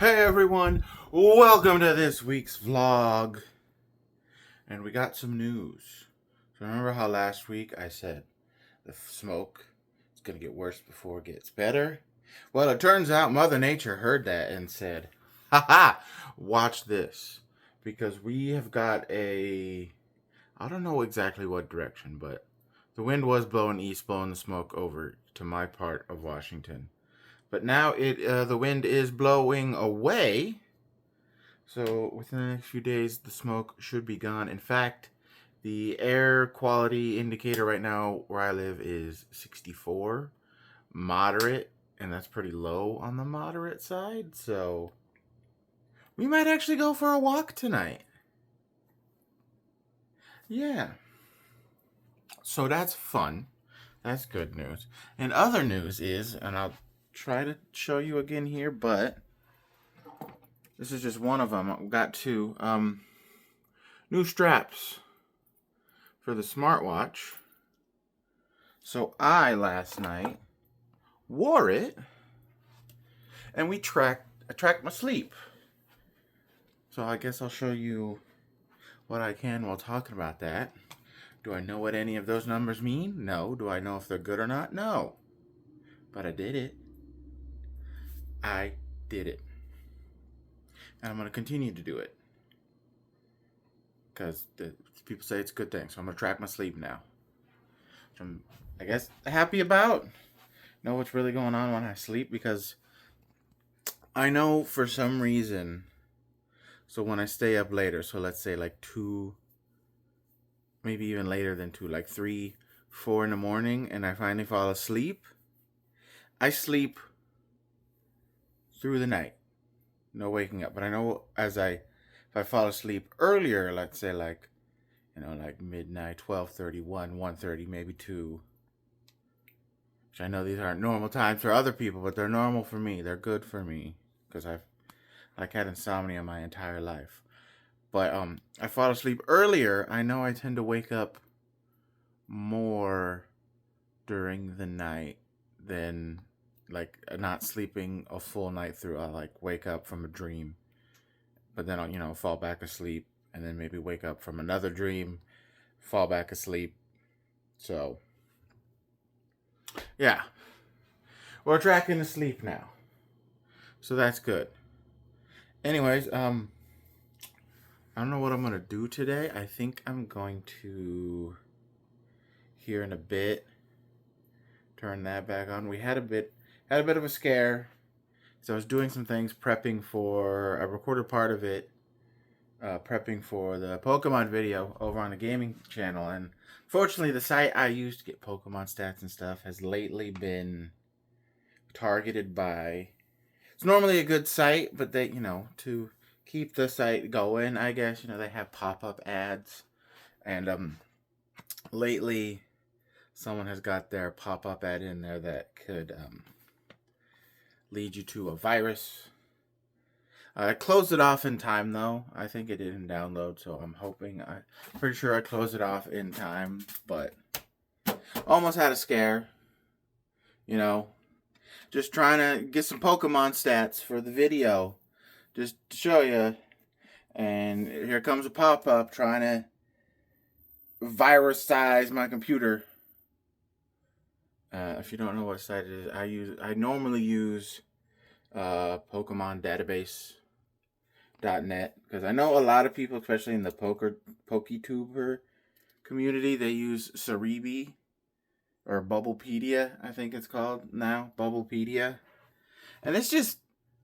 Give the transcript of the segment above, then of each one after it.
Hey everyone, welcome to this week's vlog. And we got some news. So remember how last week I said the smoke is going to get worse before it gets better? Well, it turns out Mother Nature heard that and said, haha, watch this. Because we have got I don't know exactly what direction, but the wind was blowing east, blowing the smoke over to my part of Washington. But now the wind is blowing away. So within the next few days, the smoke should be gone. In fact, the air quality indicator right now where I live is 64, moderate, and that's pretty low on the moderate side. So we might actually go for a walk tonight. Yeah. So that's fun. That's good news. And other news is, and I'll try to show you again here, but this is just one of them. I've got two. New straps for the smartwatch. So I last night wore it, and I tracked my sleep. So I guess I'll show you what I can while talking about that. Do I know what any of those numbers mean? No. Do I know if they're good or not? No. But I did it. I did it. And I'm going to continue to do it. Because people say it's a good thing. So I'm going to track my sleep now. Which I'm, I guess, happy about. Know what's really going on when I sleep. Because I know for some reason, so when I stay up later, so let's say like 2, maybe even later than 2, like 3, 4 in the morning, and I finally fall asleep, I sleep through the night. No waking up. But I know if I fall asleep earlier, let's say like midnight, 12:30, 1:30, maybe 2, which I know these aren't normal times for other people, but they're normal for me. They're good for me because I've had insomnia my entire life. But I fall asleep earlier. I know I tend to wake up more during the night than like not sleeping a full night through. I like wake up from a dream, but then I'll fall back asleep, and then maybe wake up from another dream, fall back asleep. So yeah, we're tracking the sleep now, so that's good. Anyways, I don't know what I'm gonna do today. I think I'm going to, here in a bit, turn that back on. We had a bit of a scare. So I was doing some things, I recorded part of it, prepping for the Pokemon video over on the gaming channel. And fortunately, the site I use to get Pokemon stats and stuff has lately been targeted by, it's normally a good site, but they, to keep the site going, I guess, they have pop-up ads. And lately, someone has got their pop-up ad in there that could lead you to a virus. I closed it off in time, though. I think it didn't download, so I'm pretty sure I closed it off in time, but almost had a scare. Just trying to get some Pokemon stats for the video, just to show you. And here comes a pop-up trying to virus-size my computer. If you don't know what site it is, I normally use Pokemon Database.net, because I know a lot of people, especially in the PokeTuber community, they use Cerebi or Bubblepedia, I think it's called now, Bubblepedia. And it's just,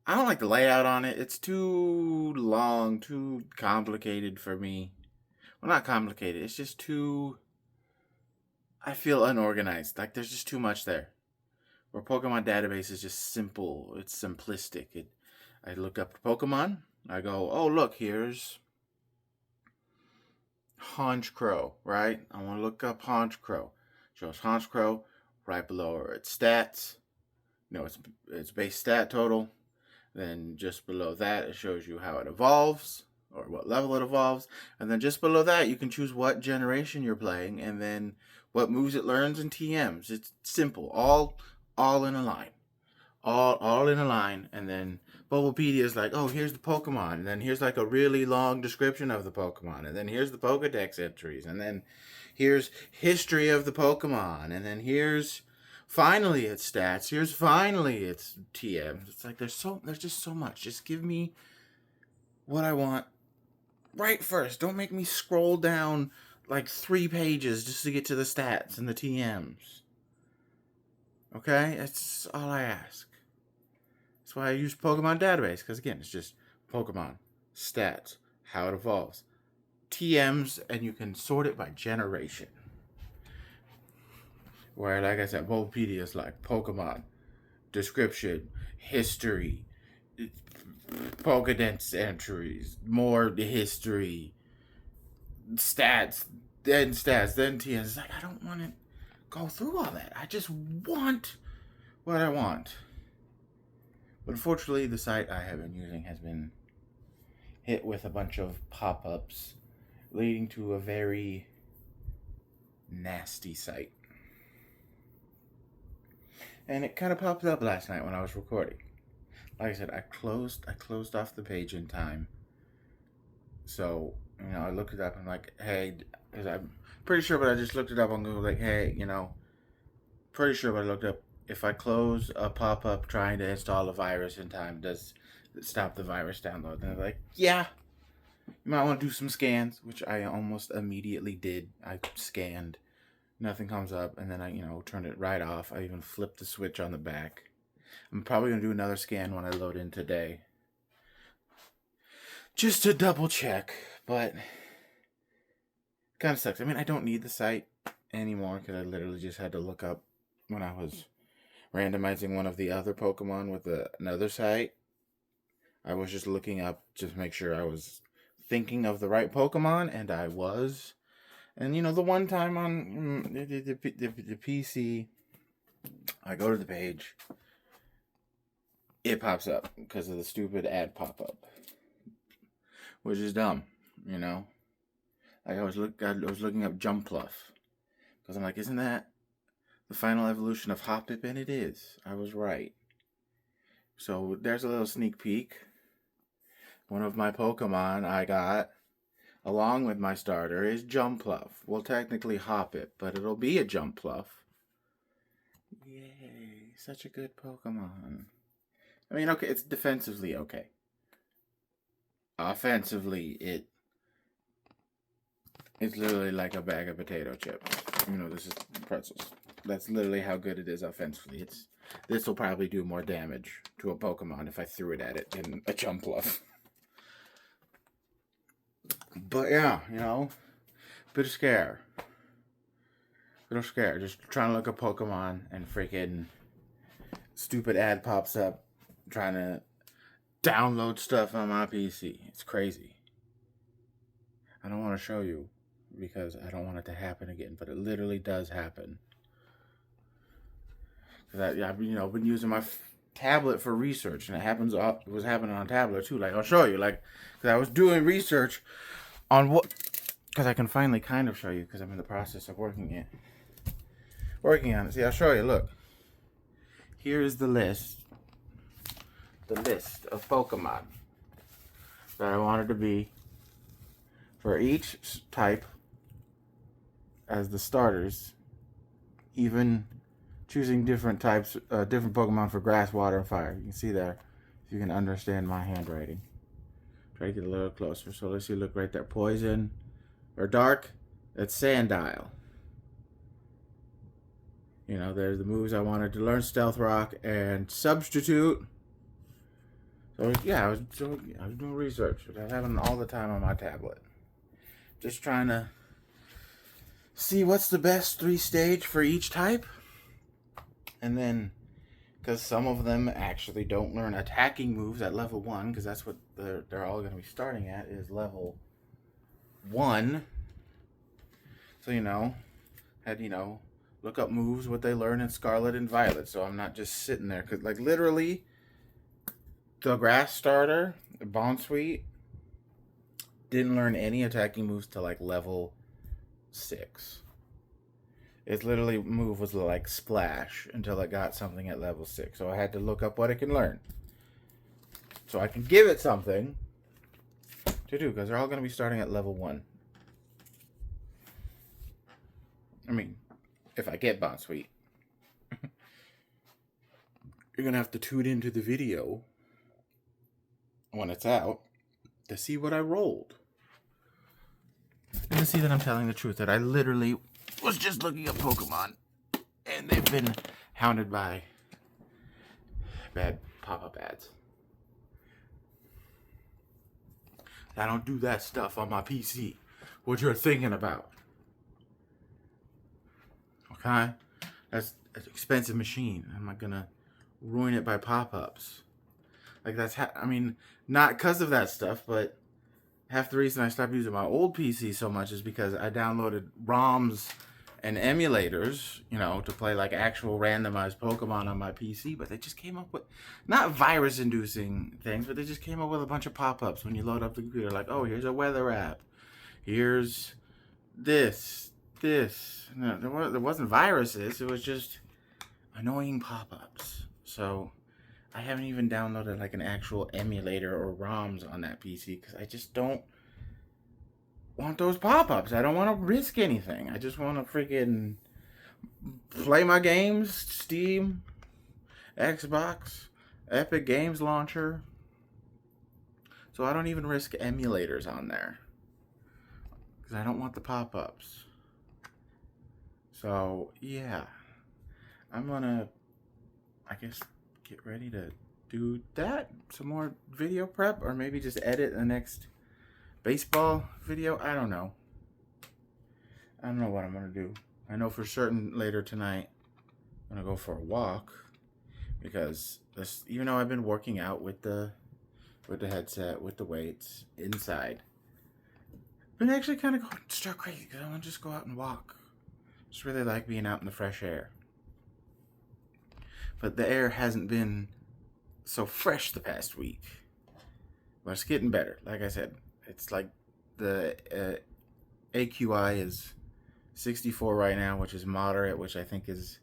I don't like the layout on it. It's too long, too complicated for me. Well, not complicated, it's just too, I feel unorganized. Like there's just too much there. Where Pokemon Database is just simple. It's simplistic. I look up Pokemon. I go, oh look, here's Honchkrow, right? I want to look up Honchkrow. Shows Honchkrow right below its stats. Its base stat total. Then just below that, it shows you how it evolves, or what level it evolves. And then just below that, you can choose what generation you're playing, and then what moves it learns and TMs. It's simple, all in a line. all in a line, and then Bulbapedia is like, oh, here's the Pokemon, and then here's like a really long description of the Pokemon, and then here's the Pokedex entries, and then here's history of the Pokemon, and then here's finally its stats, here's finally its TMs. It's like there's just so much. Just give me what I want right first. Don't make me scroll down like 3 pages just to get to the stats and the TMs. Okay? That's all I ask. That's why I use Pokemon Database, because again, it's just Pokemon, stats, how it evolves, TMs, and you can sort it by generation. Where, like I said, Bulbapedia is like Pokemon, description, history, Pokedex entries, more history, stats, then TMs. It's like, I don't want to go through all that. I just want what I want. But unfortunately, the site I have been using has been hit with a bunch of pop-ups, leading to a very nasty site. And it kind of popped up last night when I was recording. Like I said, I closed off the page in time. So, I looked it up. I'm like, hey, because I'm pretty sure, but I just looked it up on Google. Like, hey, pretty sure, but I looked up, if I close a pop-up trying to install a virus in time, does it stop the virus download? And they're like, yeah, you might want to do some scans, which I almost immediately did. I scanned. Nothing comes up, and then I, turned it right off. I even flipped the switch on the back. I'm probably going to do another scan when I load in today, just to double check, but it kind of sucks. I mean, I don't need the site anymore, because I literally just had to look up when I was randomizing one of the other Pokemon with another site. I was just looking up just to make sure I was thinking of the right Pokemon, and I was. And, the one time on the PC, I go to the page, it pops up because of the stupid ad pop-up, which is dumb, Like, I was looking up Jumpluff, because I'm like, isn't that the final evolution of Hoppip? And it is. I was right. So there's a little sneak peek. One of my Pokemon I got, along with my starter, is Jumpluff. Well, technically Hoppip, but it'll be a Jumpluff. Yay, such a good Pokemon. I mean, okay, it's defensively okay. Offensively, it's literally like a bag of potato chips. This is pretzels. That's literally how good it is offensively. This will probably do more damage to a Pokemon if I threw it at it than a Jumpluff. But yeah, bit of scare. Just trying to look up Pokemon, and freaking stupid ad pops up trying to download stuff on my PC. It's crazy. I don't want to show you because I don't want it to happen again, but it literally does happen. Because I've been using my tablet for research, and it was happening on tablet too. Like, I'll show you, because I was doing research on what, because I can finally kind of show you, because I'm in the process of working on it. See, I'll show you. Look, here is the list of Pokemon that I wanted to be for each type as the starters, even choosing different types, different Pokemon for grass, water, and fire. You can see there, if you can understand my handwriting. Try to get a little closer. So let's see, look right there. Poison or dark, that's Sandile. There's the moves I wanted to learn, Stealth Rock and Substitute. So yeah, I was doing research. I was having all the time on my tablet. Just trying to see what's the best 3-stage for each type. And then, because some of them actually don't learn attacking moves at level 1, because that's what they're all going to be starting at, is level 1. So, had, look up moves, what they learn in Scarlet and Violet, so I'm not just sitting there, because, literally, the grass starter, Bonsweet, didn't learn any attacking moves till, level 6. its literally move was like splash until it got something at level 6. So I had to look up what it can learn. So I can give it something to do, because they're all going to be starting at level 1. I mean, if I get Bonsweet. You're going to have to tune into the video when it's out to see what I rolled. And to see that I'm telling the truth, that I literally was just looking up Pokemon, and they've been hounded by bad pop-up ads. I don't do that stuff on my PC. What you're thinking about. Okay? That's an expensive machine. Am I gonna ruin it by pop-ups? Like, I mean, not because of that stuff, but half the reason I stopped using my old PC so much is because I downloaded ROMs and emulators, you know, to play like actual randomized Pokemon on my PC, but they just came up with, not virus-inducing things, but they just came up with a bunch of pop-ups when you load up the computer, like, oh, here's a weather app, here's this. No, there wasn't viruses, it was just annoying pop-ups. So I haven't even downloaded like an actual emulator or ROMs on that PC, because I just don't want those pop-ups. I don't want to risk anything. I just want to freaking play my games, Steam, Xbox, Epic Games Launcher. So I don't even risk emulators on there, because I don't want the pop-ups. So yeah, I'm gonna, I guess, get ready to do that. Some more video prep, or maybe just edit the next baseball video. I don't know. I don't know what I'm gonna do. I know for certain later tonight I'm gonna go for a walk, because this, even though I've been working out with the headset, with the weights inside, I've been actually kind of going stir crazy, because I want to just go out and walk. Just really like being out in the fresh air. But the air hasn't been so fresh the past week. But it's getting better. Like I said, it's like the AQI is 64 right now, which is moderate, which I think is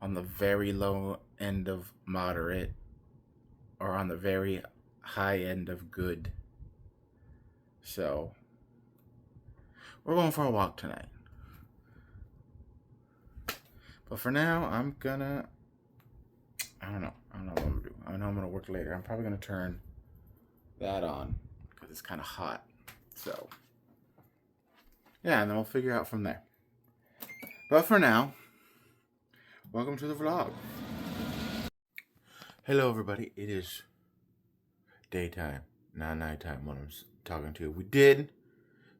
on the very low end of moderate, or on the very high end of good. So we're going for a walk tonight. But for now, I'm gonna, I don't know what I'm gonna do. I know I'm gonna work later. I'm probably gonna turn that on, because it's kind of hot. So yeah, and then we'll figure out from there. But for now, welcome to the vlog. Hello everybody, it is daytime, not nighttime when I'm talking to you. We did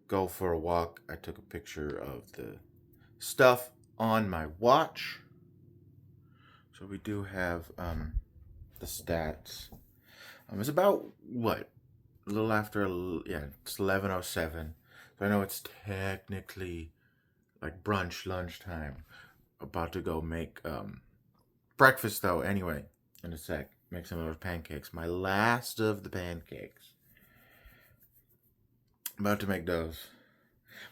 go for a walk. I took a picture of the stuff on my watch. So we do have the stats. It's about, what, a little after, yeah, it's 11:07. So I know it's technically like brunch, lunchtime. About to go make breakfast though, anyway, in a sec. Make some of those pancakes. My last of the pancakes. About to make those.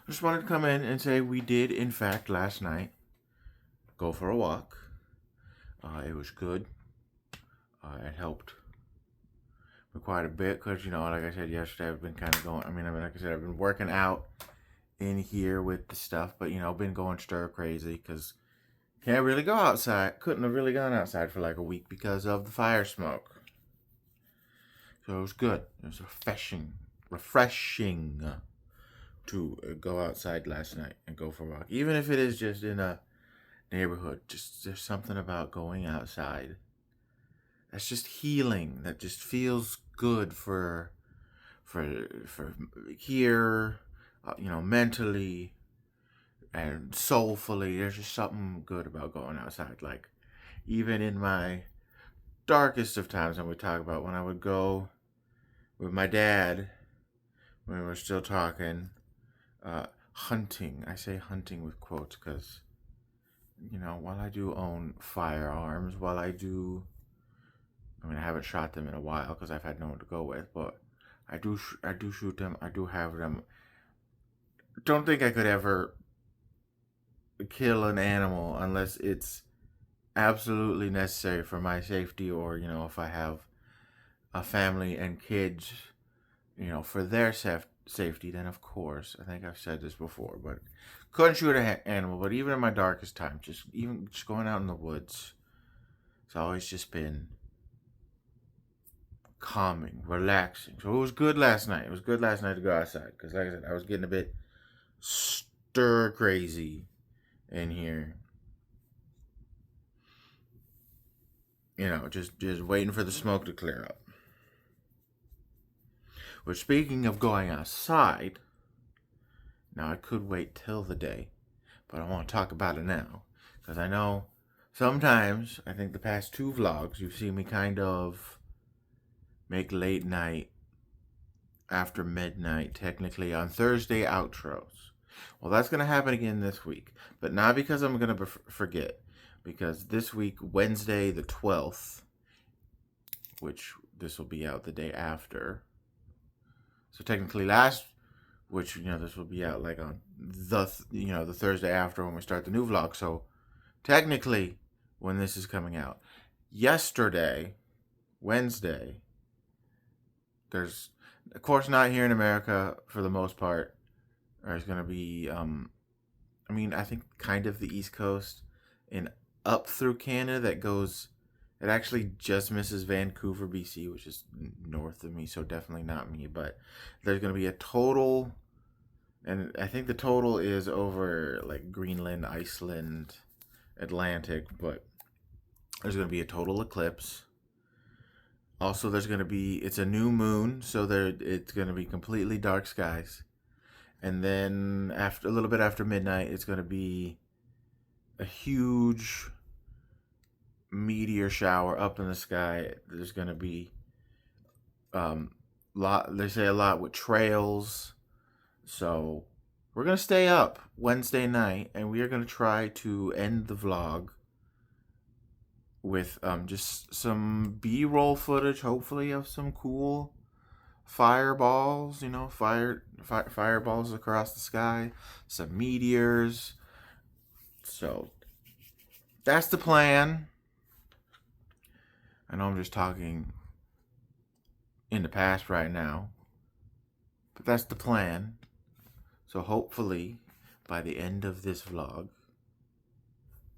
I just wanted to come in and say we did, in fact, last night go for a walk. It was good. It helped me quite a bit, because, you know, like I said yesterday, I've been kind of going, like I said, I've been working out in here with the stuff, but, you know, been going stir crazy, because can't really go outside. Couldn't have really gone outside for like a week because of the fire smoke. So it was good. It was refreshing to go outside last night and go for a walk. Even if it is just in a neighborhood, just there's something about going outside that's just healing, that just feels good for here, you know, mentally and soulfully. There's just something good about going outside. Like, even in my darkest of times, when we talk about when I would go with my dad, when we were still talking, hunting. I say hunting with quotes, because, you know, while I do own firearms, I haven't shot them in a while because I've had no one to go with, but I do shoot them. I do have them. Don't think I could ever kill an animal unless it's absolutely necessary for my safety, or if I have a family and kids, for their safety, then of course, I think I've said this before, but couldn't shoot an animal. But even in my darkest time, just going out in the woods, it's always just been calming, relaxing. So it was good last night. It was good last night to go outside because, like I said, I was getting a bit stir crazy in here. Just waiting for the smoke to clear up. Which, speaking of going outside, now I could wait till the day, but I want to talk about it now because I know sometimes, I think the past 2 vlogs, you've seen me kind of make late night, after midnight, technically on Thursday outros. Well, that's going to happen again this week, but not because I'm going to forget, because this week, Wednesday the 12th, which this will be out the day after. So technically this will be out like on the Thursday after when we start the new vlog. So technically, when this is coming out, yesterday, Wednesday, there's, of course, not here in America for the most part. There's going to be, I think kind of the East Coast and up through Canada that goes, it actually just misses Vancouver, BC, which is north of me, so definitely not me. But there's going to be a total, and I think the total is over like Greenland, Iceland, Atlantic, but there's going to be a total eclipse. Also, it's a new moon, so it's going to be completely dark skies. And then a little bit after midnight, it's going to be a huge meteor shower up in the sky. There's going to be they say a lot with trails. So we're going to stay up Wednesday night, and we are going to try to end the vlog with just some B-roll footage, hopefully, of some cool fireballs, fireballs across the sky, some meteors. So that's the plan. I know I'm just talking in the past right now, but that's the plan. So hopefully, by the end of this vlog,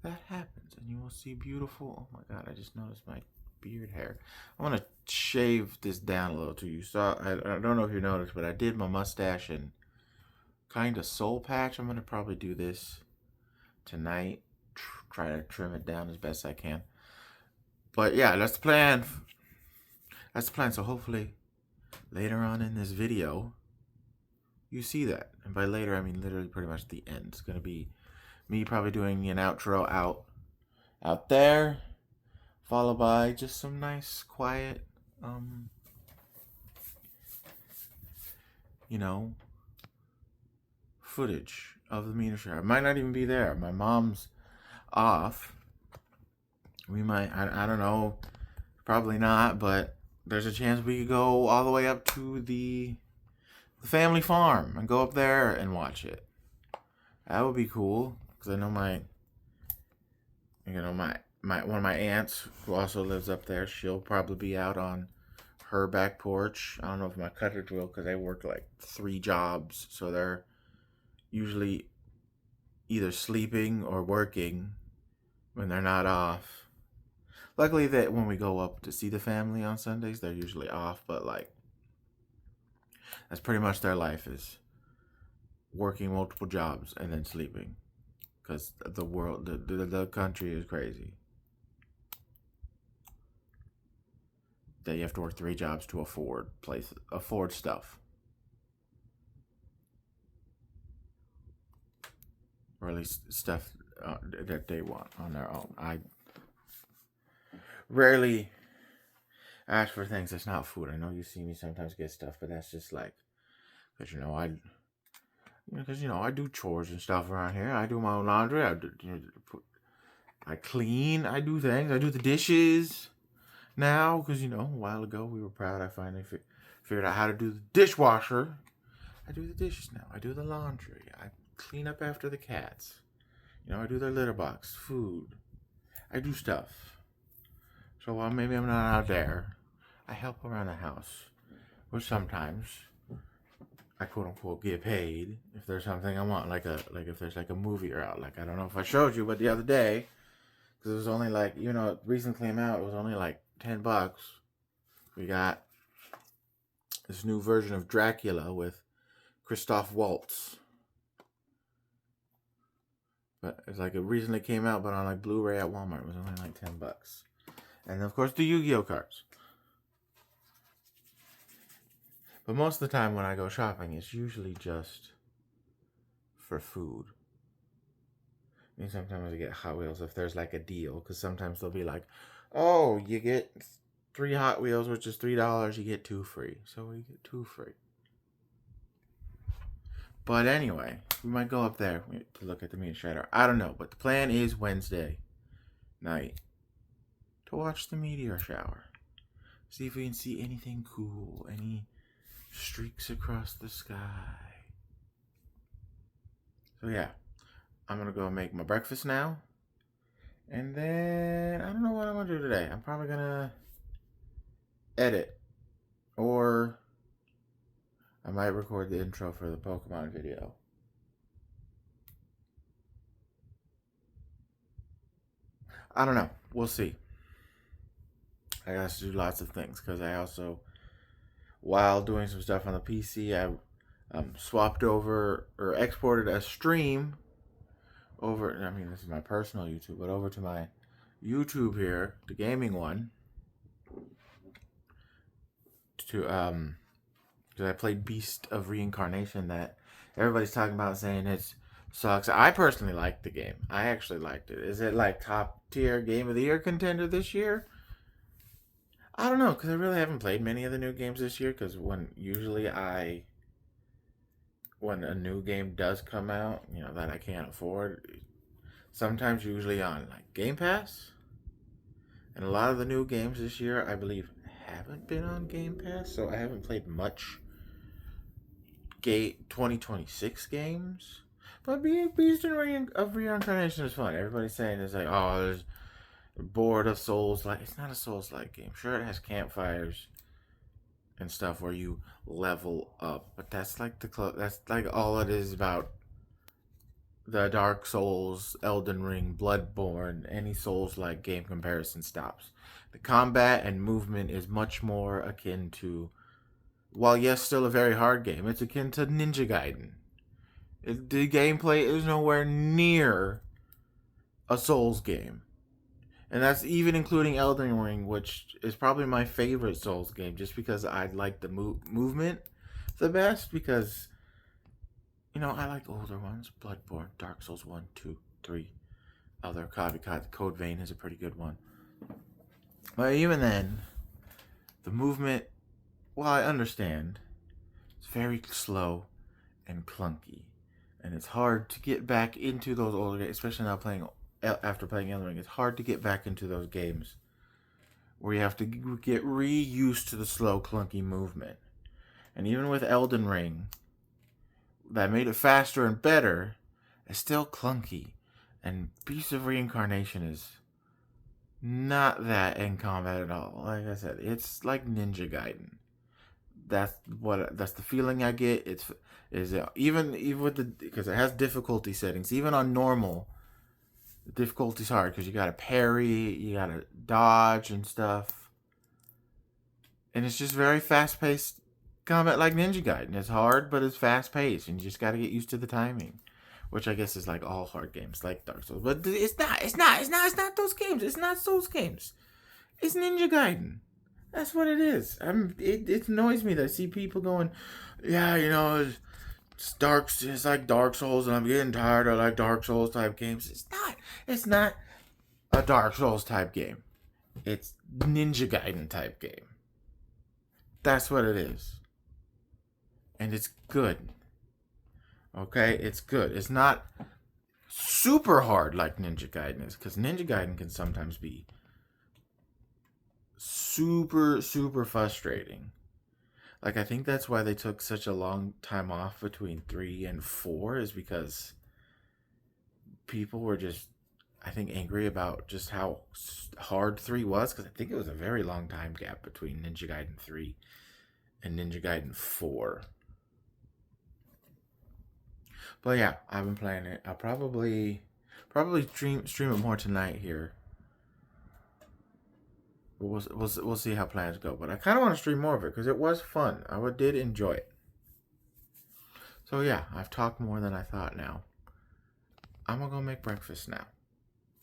that happens, and you will see beautiful. Oh my God! I just noticed my beard hair. I want to shave this down a little too. You saw? I don't know if you noticed, but I did my mustache and kind of soul patch. I'm gonna probably do this tonight. Try to trim it down as best I can. But yeah, that's the plan. That's the plan. So hopefully, later on in this video, you see that. And by later, I mean literally pretty much the end. It's gonna be me probably doing an outro out there, followed by just some nice, quiet, footage of the meteor shower. I might not even be there. My mom's off. We might, I don't know, probably not, but there's a chance we could go all the way up to the family farm and go up there and watch it. That would be cool, because I know my one of my aunts who also lives up there, she'll probably be out on her back porch. I don't know if my cutters will, because they work like 3 jobs, so they're usually either sleeping or working when they're not off. Luckily, that when we go up to see the family on Sundays, they're usually off, but like, that's pretty much their life, is working multiple jobs and then sleeping, because the country is crazy. That you have to work 3 jobs to afford stuff, or at least stuff that they want on their own. I rarely ask for things that's not food. I know you see me sometimes get stuff, but that's just like, because I do chores and stuff around here. I do my own laundry. I clean. I do things. I do the dishes now, because a while ago we were proud. I finally figured out how to do the dishwasher. I do the dishes now. I do the laundry. I clean up after the cats. I do their litter box, food. I do stuff. So while maybe I'm not out there, I help around the house. Or sometimes I quote unquote get paid if there's something I want, like if there's like a movie or out. Like I don't know if I showed you, but the other day, because it was only like it recently came out, it was only like $10. We got this new version of Dracula with Christoph Waltz. But it's like it recently came out, but on like Blu-ray at Walmart, it was only like $10. And of course the Yu-Gi-Oh cards. But most of the time when I go shopping, it's usually just for food. And sometimes I get Hot Wheels if there's like a deal, because sometimes they'll be like, "Oh, you get 3 Hot Wheels, which is $3. You get 2 free." So we get 2 free. But anyway, we might go up there to look at the meteor shower. I don't know, but the plan is Wednesday night to watch the meteor shower. See if we can see anything cool, any streaks across the sky. So yeah, I'm gonna go make my breakfast now. And then I don't know what I'm gonna do today. I'm probably gonna edit, or I might record the intro for the Pokemon video. I don't know. We'll see. I got to do lots of things because I also, while doing some stuff on the PC, I swapped over or exported a stream over. I mean, this is my personal YouTube, but over to my YouTube here, the gaming one. Because I played Beast of Reincarnation that everybody's talking about, saying it sucks. I personally liked the game. I actually liked it. Is it like top tier game of the year contender this year? I don't know, because I really haven't played many of the new games this year. Because when a new game does come out, that I can't afford, sometimes usually on like Game Pass, and a lot of the new games this year, I believe, haven't been on Game Pass, so I haven't played much 2026 games. But Beast of Reincarnation is fun. Everybody's saying it's like, oh, there's bored of Souls like. It's not a Souls like game. Sure, it has campfires and stuff where you level up, but that's like that's like all it is about. The Dark Souls, Elden Ring, Bloodborne, any Souls like game comparison stops. The combat and movement is much more akin to, while yes, still a very hard game, it's akin to Ninja Gaiden. The gameplay is nowhere near a Souls game. And that's even including Elden Ring, which is probably my favorite Souls game, just because I like the movement the best, because, I like older ones. Bloodborne, Dark Souls 1, 2, 3. Other Code Vein is a pretty good one. But even then, the movement, well, I understand, it's very slow and clunky. And it's hard to get back into those older games, especially now after playing Elden Ring. It's hard to get back into those games where you have to get used to the slow, clunky movement. And even with Elden Ring, that made it faster and better, it's still clunky. And Beast of Reincarnation is not that in combat at all. Like I said, it's like Ninja Gaiden. That's the feeling I get. Even with because it has difficulty settings. Even on normal, the difficulty's hard because you gotta parry, you gotta dodge and stuff, and it's just very fast paced combat like Ninja Gaiden. It's hard, but it's fast paced, and you just gotta get used to the timing, which I guess is like all hard games like Dark Souls. But it's not those games. It's not Souls games. It's Ninja Gaiden. That's what it is. It annoys me that I see people going, yeah, it's like Dark Souls, and I'm getting tired of like Dark Souls type games. It's not a Dark Souls type game. It's Ninja Gaiden type game. That's what it is. And it's good. Okay? It's good. It's not super hard like Ninja Gaiden is, because Ninja Gaiden can sometimes be super, super frustrating. Like, I think that's why they took such a long time off between 3 and 4, is because people were just, I think, angry about just how hard 3 was, because I think it was a very long time gap between Ninja Gaiden 3 and Ninja Gaiden 4. But yeah, I've been playing it. I'll probably stream it more tonight here. We'll see how plans go. But I kind of want to stream more of it because it was fun. I did enjoy it. So yeah, I've talked more than I thought now. I'm going to go make breakfast now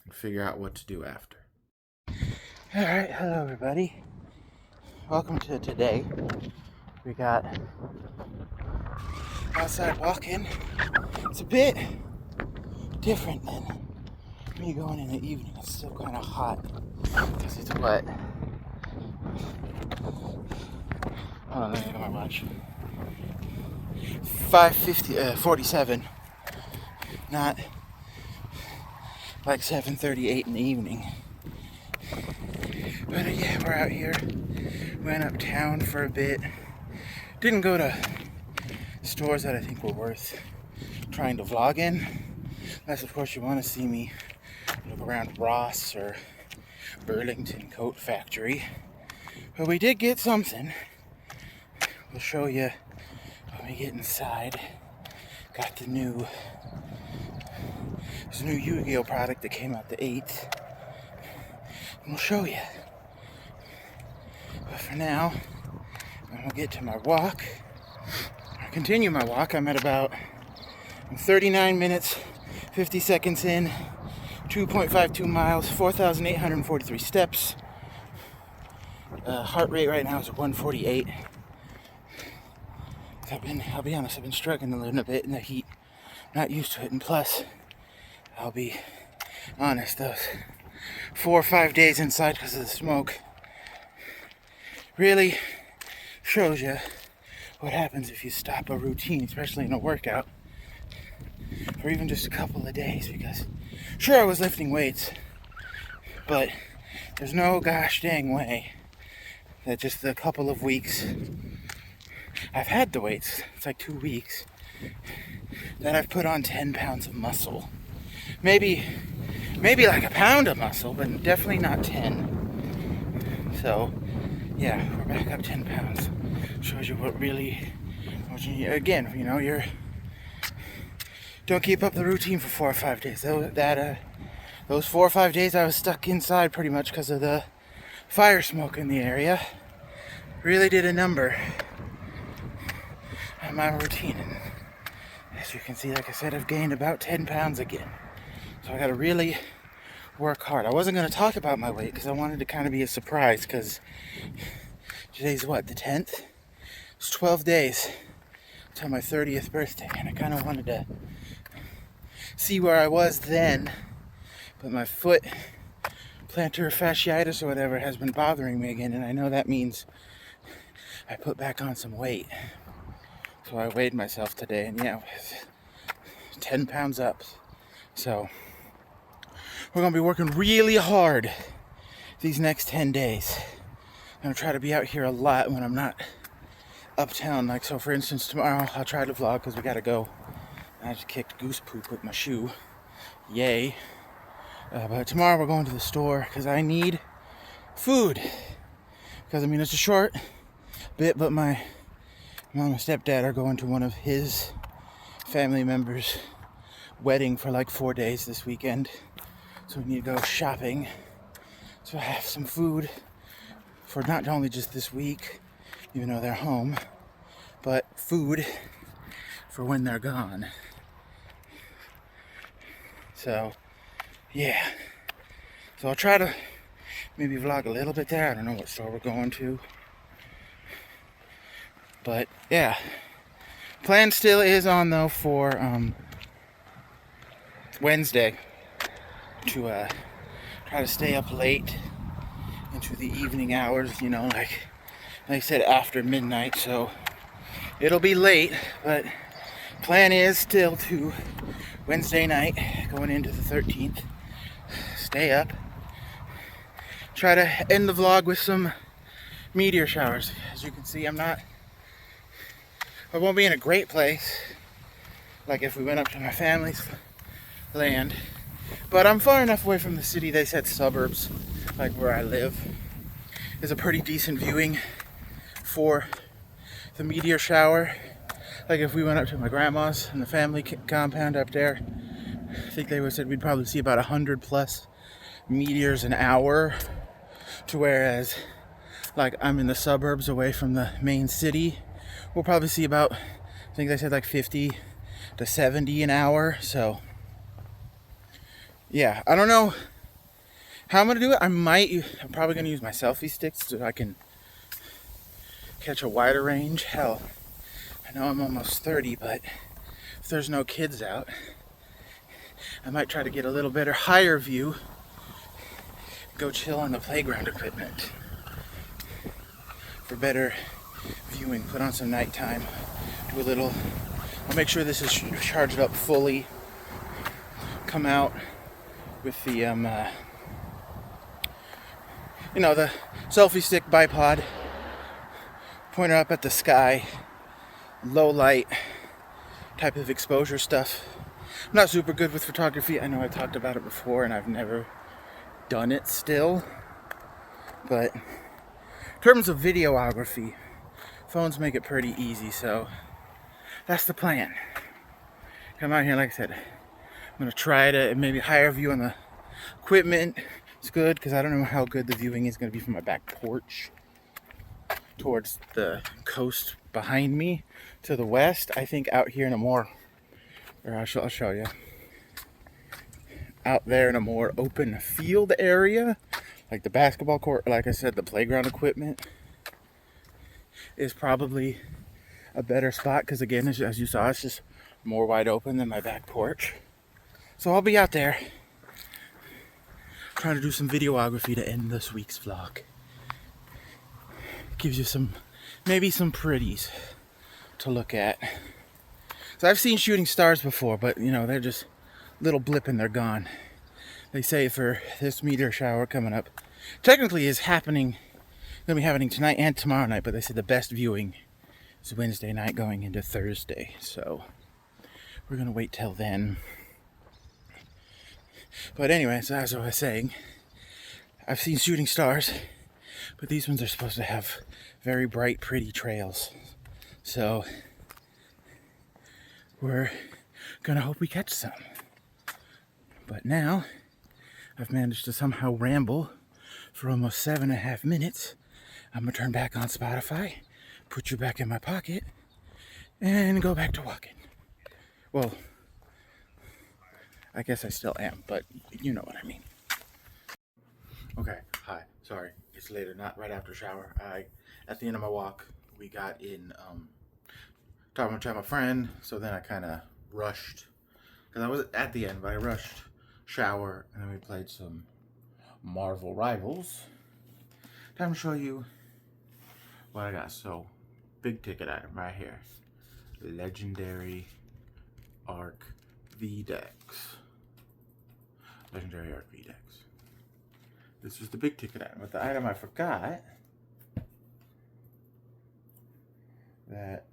and figure out what to do after. Alright, hello everybody. Welcome to today. We got outside walking. It's a bit different than me going in the evening. It's still kind of hot because it's wet. Hold on, let me look at my watch. 47. Not like 7:38 in the evening. But yeah, we're out here. Went uptown for a bit. Didn't go to stores that I think were worth trying to vlog in. Unless, of course, you want to see me look around Ross or Burlington Coat Factory. But we did get something. We'll show you when we get inside. Got there's a new Yu-Gi-Oh product that came out the 8th. And we'll show you. But for now, I'm gonna get to my walk. I'll continue my walk. I'm 39 minutes, 50 seconds in, 2.52 miles, 4,843 steps. Heart rate right now is at 148. I'll be honest, I've been struggling a little bit in the heat. Not used to it, and plus, I'll be honest, those 4 or 5 days inside because of the smoke really shows you what happens if you stop a routine, especially in a workout, for even just a couple of days. Because sure, I was lifting weights, but there's no gosh dang way that just a couple of weeks I've had the weights, it's like 2 weeks, that I've put on 10 pounds of muscle. Maybe like a pound of muscle, but definitely not 10. So yeah, we're back up 10 pounds. Shows you again, you're don't keep up the routine for 4 or 5 days. Those 4 or 5 days I was stuck inside pretty much because of the fire smoke in the area. Really did a number on my routine. And as you can see, like I said, I've gained about 10 pounds again. So I gotta really work hard. I wasn't gonna talk about my weight because I wanted to kind of be a surprise, because today's what, the 10th? It's 12 days till my 30th birthday, and I kind of wanted to see where I was then. But my foot, plantar fasciitis or whatever, has been bothering me again, and I know that means I put back on some weight. So I weighed myself today, and yeah, 10 pounds up. So we're gonna be working really hard these next 10 days. I'm gonna try to be out here a lot when I'm not uptown. Like, so for instance, tomorrow I'll try to vlog because we gotta go. I just kicked goose poop with my shoe. Yay. But tomorrow we're going to the store because I need food. Because, I mean, it's a short bit, but my mom and stepdad are going to one of his family members' wedding for like 4 days this weekend. So we need to go shopping. So I have some food for not only just this week, even though they're home, but food for when they're gone. So, yeah. So I'll try to maybe vlog a little bit there. I don't know what store we're going to. But, yeah. Plan still is on, though, for Wednesday to try to stay up late into the evening hours, like I said, after midnight. So it'll be late, but plan is still to Wednesday night, going into the 13th, stay up, try to end the vlog with some meteor showers. As you can see, I won't be in a great place like if we went up to my family's land, But I'm far enough away from the city. They said suburbs, like where I live, is a pretty decent viewing for the meteor shower. Like if we went up to my grandma's and the family compound up there, I think they said we'd probably see about 100 plus meteors an hour. To whereas, like I'm in the suburbs away from the main city, we'll probably see about, I think they said like 50 to 70 an hour. So yeah, I don't know how I'm gonna do it. I'm probably gonna use my selfie sticks so I can catch a wider range. Hell, I know I'm almost 30, but if there's no kids out, I might try to get a little better higher view. Go chill on the playground equipment for better viewing. Put on some nighttime. Do a little. I'll make sure this is charged up fully. Come out with the the selfie stick bipod. Point it up at the sky. Low light type of exposure stuff. I'm not super good with photography. I know I talked about it before, and I've never done it still. But in terms of videography, phones make it pretty easy, so that's the plan. Come out here, like I said, I'm gonna try to maybe higher view on the equipment. It's good because I don't know how good the viewing is gonna be from my back porch towards the coast behind me to the west. I think out here in a more, or I'll show you. Out there in a more open field area, like the basketball court, like I said, the playground equipment is probably a better spot because, again, as you saw, it's just more wide open than my back porch. So I'll be out there trying to do some videography to end this week's vlog. Gives you maybe some pretties to look at. So I've seen shooting stars before, but they're just little blip and they're gone. They say for this meteor shower coming up, technically is gonna be happening tonight and tomorrow night, but they said the best viewing is Wednesday night going into Thursday. So we're gonna wait till then. But anyway, so as I was saying, I've seen shooting stars, but these ones are supposed to have very bright, pretty trails. So we're gonna hope we catch some. But now I've managed to somehow ramble for almost 7.5 minutes. I'm gonna turn back on Spotify, put you back in my pocket, and go back to walking. Well, I guess I still am, but you know what I mean. Okay, hi, sorry, it's later, not right after shower. At the end of my walk, we got in, talking to my friend, so then I kind of rushed, because I was at the end, but I rushed shower, and then we played some Marvel Rivals. Time to show you what I got. So, big ticket item right here. Legendary Arc V-Dex. Legendary Arc V-Dex. This was the big ticket item. But the item I forgot, that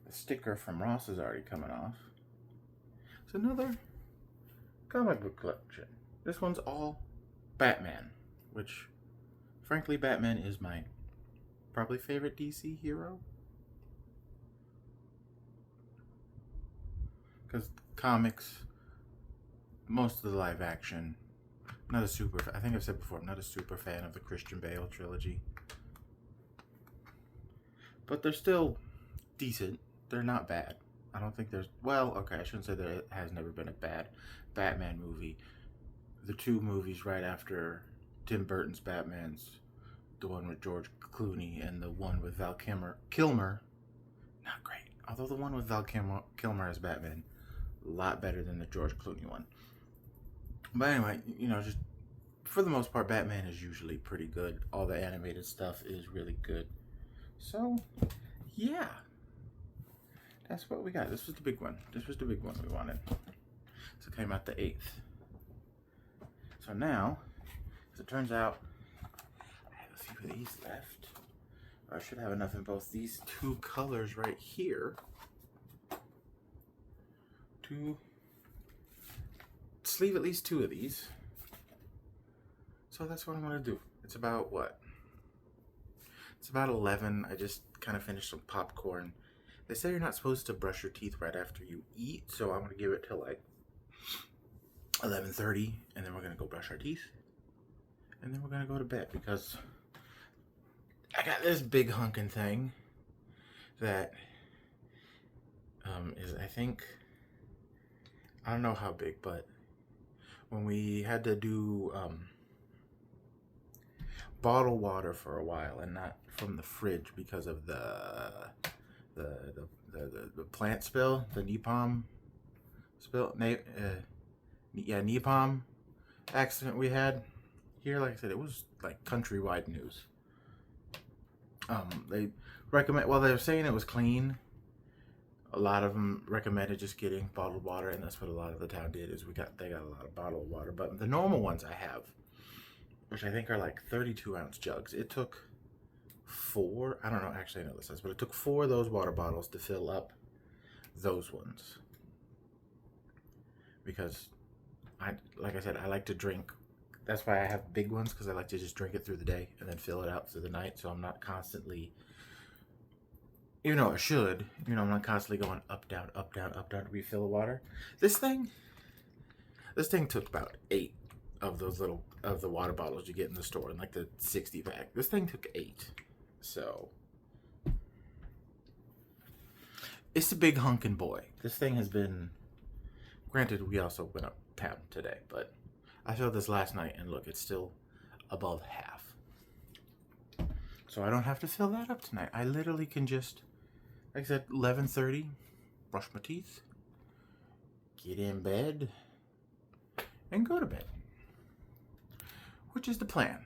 the sticker from Ross is already coming off. It's another comic book collection. This one's all Batman, which, frankly, Batman is my probably favorite DC hero. Because comics, most of the live action, I think I've said before, I'm not a super fan of the Christian Bale trilogy. But they're still decent. They're not bad. I don't think there's, well, okay, I shouldn't say there has never been a bad Batman movie. The two movies right after Tim Burton's Batman's, the one with George Clooney and the one with Val Kilmer, not great. Although the one with Val Kilmer as Batman, a lot better than the George Clooney one. But anyway, just for the most part, Batman is usually pretty good. All the animated stuff is really good. So, yeah. That's what we got. This was the big one. This was the big one we wanted. So it came out the 8th. So now, as it turns out, I have a few of these left. I should have enough in both these two colors right here to sleeve at least 2 of these. So that's what I'm going to do. It's about what? It's about 11. I just kind of finished some popcorn. They say you're not supposed to brush your teeth right after you eat, so I'm going to give it till like 11:30, and then we're going to go brush our teeth. And then we're going to go to bed because I got this big hunkin' thing that is, I think, I don't know how big, but when we had to do bottled water for a while and not from the fridge because of the plant spill, the napalm spill, napalm accident we had here. Like I said, it was like countrywide news. They recommend, well, they were saying it was clean. A lot of them recommended just getting bottled water, and that's what a lot of the town did. Is they got a lot of bottled water, but the normal ones I have, which I think are like 32-ounce jugs, it took 4. I don't know actually I know this says, but it took 4 of those water bottles to fill up those ones. Because like I said, I like to drink. That's why I have big ones, because I like to just drink it through the day and then fill it out through the night, so I'm not constantly, even though I should, I'm not constantly going up, down, up, down, up, down to refill the water. This thing took about 8 of those of the water bottles you get in the store, in like the 60 pack. This thing took 8. So it's a big hunkin' boy. This thing has been, granted, we also went up pound today, but I filled this last night, and look, it's still above half. So I don't have to fill that up tonight. I literally can just, like I said, 11:30, brush my teeth, get in bed, and go to bed. Which is the plan.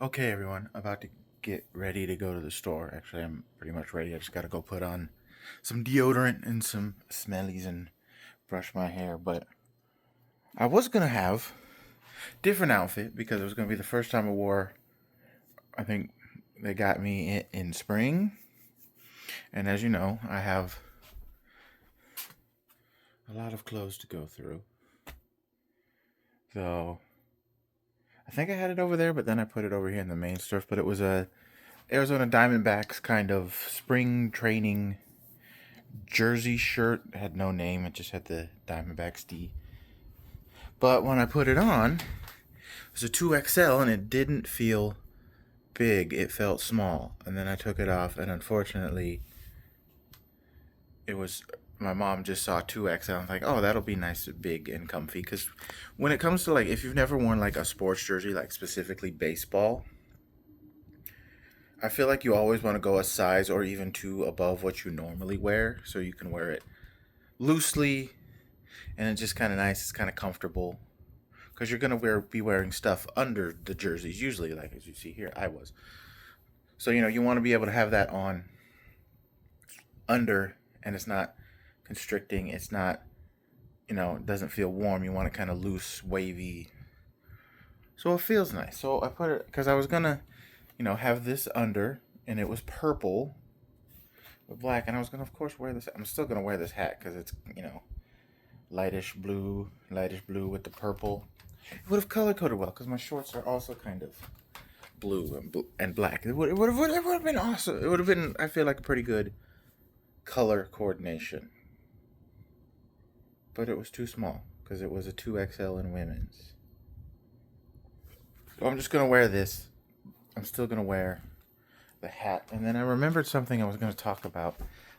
Okay, everyone, about to get ready to go to the store. Actually, I'm pretty much ready. I just got to go put on some deodorant and some smellies and brush my hair. But I was going to have a different outfit because it was going to be the first time I wore, I think they got me in spring. And as you know, I have a lot of clothes to go through. So I think I had it over there, but then I put it over here in the main stuff. But it was a Arizona Diamondbacks kind of spring training jersey shirt. It had no name. It just had the Diamondbacks D. But when I put it on, it was a 2XL, and it didn't feel big. It felt small. And then I took it off, and unfortunately, it was, my mom just saw 2XL and was like, oh, that'll be nice, big, and comfy. Because when it comes to, like, if you've never worn, like, a sports jersey, like, specifically baseball, I feel like you always want to go a size or even 2 above what you normally wear, so you can wear it loosely, and it's just kind of nice, it's kind of comfortable. Because you're going to be wearing stuff under the jerseys, usually, like as you see here, I was. So, you want to be able to have that on under, and it's not constricting, it's not, it doesn't feel warm. You want it kind of loose, wavy. So it feels nice. So I put it, because I was going to, have this under, and it was purple with black, and I was going to, of course, wear this. I'm still going to wear this hat, because it's, lightish blue with the purple. It would have color coded well, because my shorts are also kind of blue and black. It would have been awesome. It would have been, I feel like, a pretty good color coordination. But it was too small, because it was a 2XL in women's. So I'm just going to wear this. I'm still going to wear the hat. And then I remembered something I was going to talk about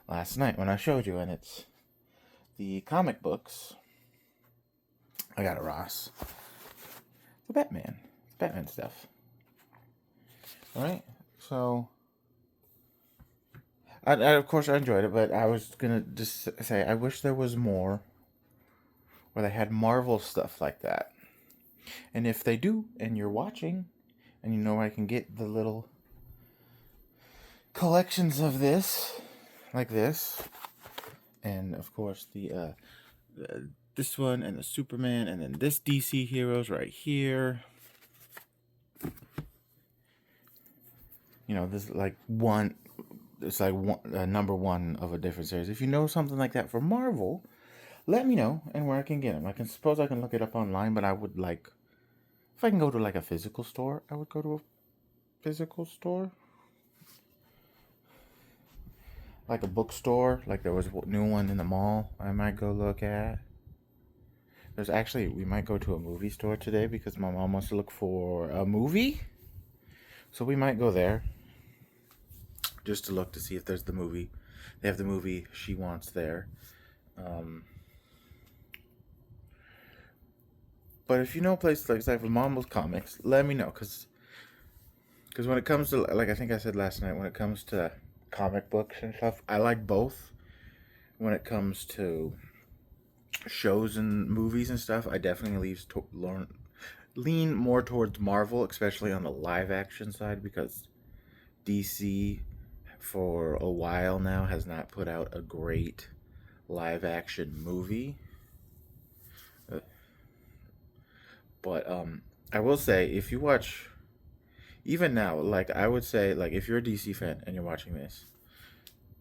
last night when I showed you, and it's the comic books. I got a Ross. The Batman. It's Batman stuff. Alright? So, I of course I enjoyed it, but I was going to just say, I wish there was more where they had Marvel stuff like that. And if they do, and you're watching, and I can get the little collections of this, like this, and of course the this one, and the Superman, and then this DC Heroes right here. This is like one. It's like one, number one of a different series. If you know something like that for Marvel, let me know and where I can get them. I can suppose I can look it up online, but I would like if I can go to like a physical store, I would go to a physical store, like a bookstore. Like there was a new one in the mall. I might go look at. There's actually we might go to a movie store today because my mom wants to look for a movie, so we might go there just to look to see if there's the movie. They have the movie she wants there. Um, but if you know places like Mama's Comics, let me know because when it comes to like I think I said last night, when it comes to comic books and stuff, I like both. When it comes to shows and movies and stuff, I definitely lean more towards Marvel, especially on the live action side, because DC for a while now has not put out a great live action movie. Uh, But I will say if you watch even now, like I would say, like if you're a DC fan and you're watching this,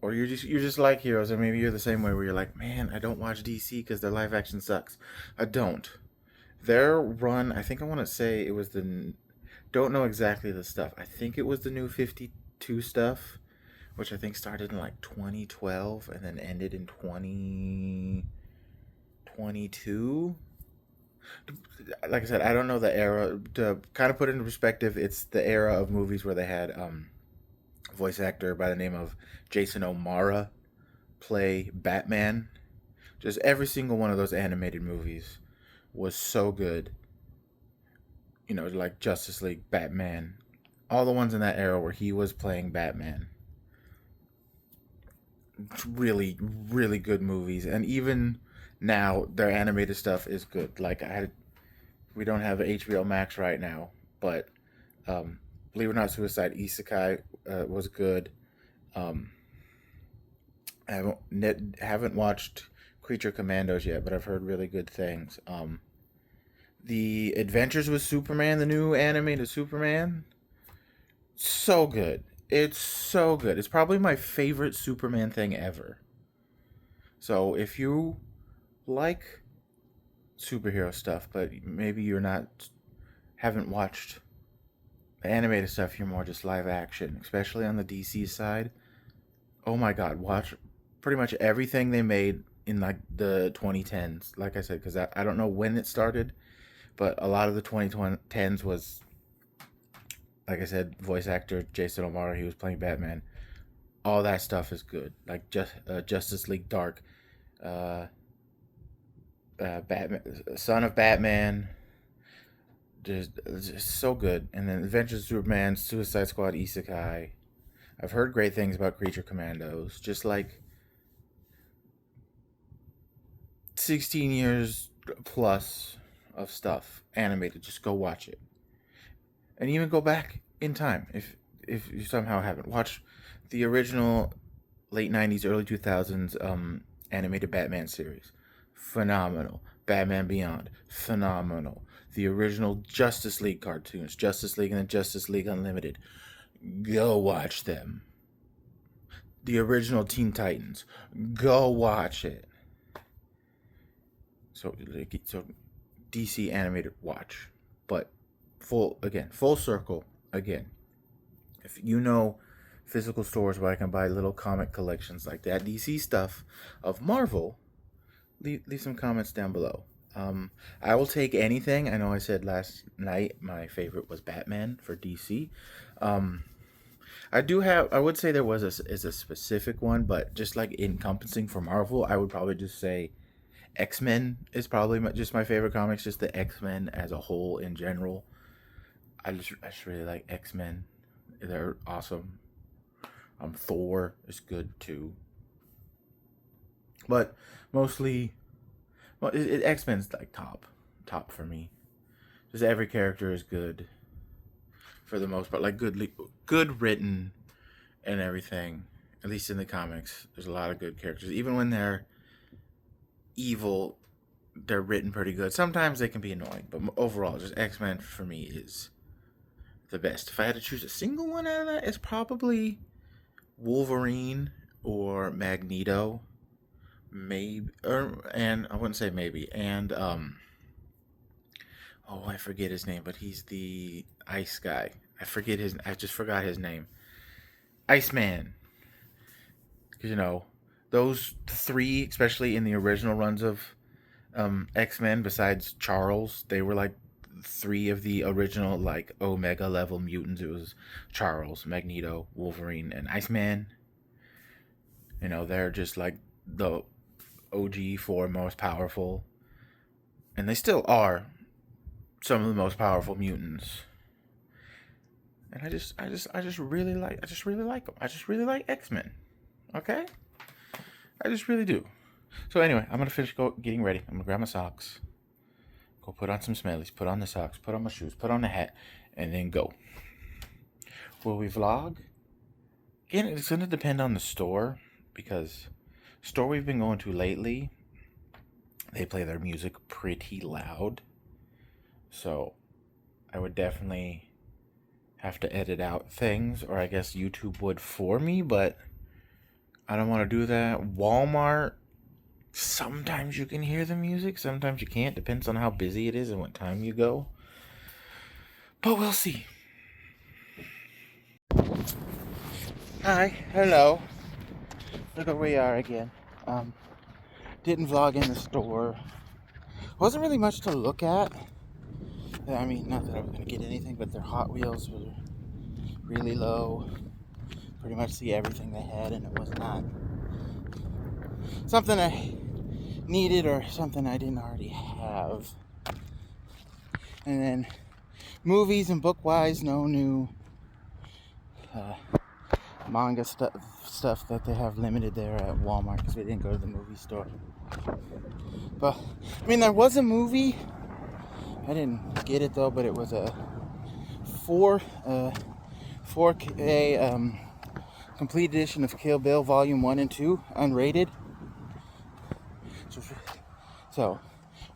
or you're just like Heroes, and maybe you're the same way where you're like, man, I don't watch DC because their live action sucks. I don't. Their run, I think I want to say it was don't know exactly the stuff. I think it was the new 52 stuff, which I think started in like 2012 and then ended in 2022. Like I said, I don't know the era. To kind of put it into perspective, it's the era of movies where they had a voice actor by the name of Jason O'Mara play Batman. Just every single one of those animated movies was so good. You know, like Justice League, Batman, all the ones in that era where he was playing Batman. Really, really good movies, and even now their animated stuff is good. We don't have HBO Max right now, but um, believe it or not, Suicide Isekai was good. Um, I haven't watched Creature Commandos yet, but I've heard really good things. The Adventures with Superman, the new animated Superman, so good. It's so good. It's probably my favorite Superman thing ever. So if you like superhero stuff, but maybe you're not haven't watched the animated stuff, you're more just live action, especially on the DC side. Oh my god, watch pretty much everything they made in like the 2010s. Like I said, because I don't know when it started, but a lot of the 2010s was, like I said, voice actor Jason O'Mara. He was playing Batman. All that stuff is good. Like Justice League Dark, uh, Batman, Son of Batman, just so good. And then Adventures of Superman, Suicide Squad, Isekai. I've heard great things about Creature Commandos. Just like 16 years plus of stuff animated. Just go watch it, and even go back in time if you somehow haven't watched the original late 90s, early 2000s animated Batman series. Phenomenal. Batman Beyond. Phenomenal. The original Justice League cartoons, Justice League and then Justice League Unlimited. Go watch them. The original Teen Titans. Go watch it. So DC animated watch. But full circle again. If you know physical stores where I can buy little comic collections like that DC stuff of Marvel, leave some comments down below. I will take anything. I know I said last night my favorite was Batman for DC. Um, I would say there is a specific one, but just like encompassing for Marvel, I would probably just say X-Men is probably just my favorite comics. Just the X-Men as a whole in general. I just really like X-Men. They're awesome. Thor is good too, but mostly, well, X Men's like top for me. Just every character is good for the most part, like good written and everything. At least in the comics, there's a lot of good characters. Even when they're evil, they're written pretty good. Sometimes they can be annoying, but overall, just X Men for me is the best. If I had to choose a single one out of that, it's probably Wolverine or Magneto. maybe, and I wouldn't say maybe, and oh, I forget his name, but he's the ice guy. I just forgot his name. Iceman. Because those three, especially in the original runs of X-Men, besides Charles, they were like three of the original like Omega level mutants. It was Charles, Magneto, Wolverine, and Iceman. They're just like the OG four most powerful, and they still are some of the most powerful mutants. And I just really like them. I just really like X-Men. Okay, I just really do. So anyway, I'm gonna finish getting ready. I'm gonna grab my socks, go put on some smellies, put on the socks, put on my shoes, put on the hat, and then go. Will we vlog? Again, it's gonna depend on the store, because store we've been going to lately, they play their music pretty loud. So I would definitely have to edit out things, or I guess YouTube would for me, but I don't want to do that. Walmart, sometimes you can hear the music, sometimes you can't. Depends on how busy it is and what time you go. But we'll see. Hi, hello. Look where we are again. Didn't vlog in the store. Wasn't really much to look at. I mean, not that I was going to get anything, but their Hot Wheels were really low. Pretty much see everything they had, and it was not something I needed or something I didn't already have. And then movies and book-wise, no new manga stuff that they have limited there at Walmart, because we didn't go to the movie store. But I mean, there was a movie. I didn't get it though, but it was a 4K complete edition of Kill Bill Volume 1 and 2, unrated. So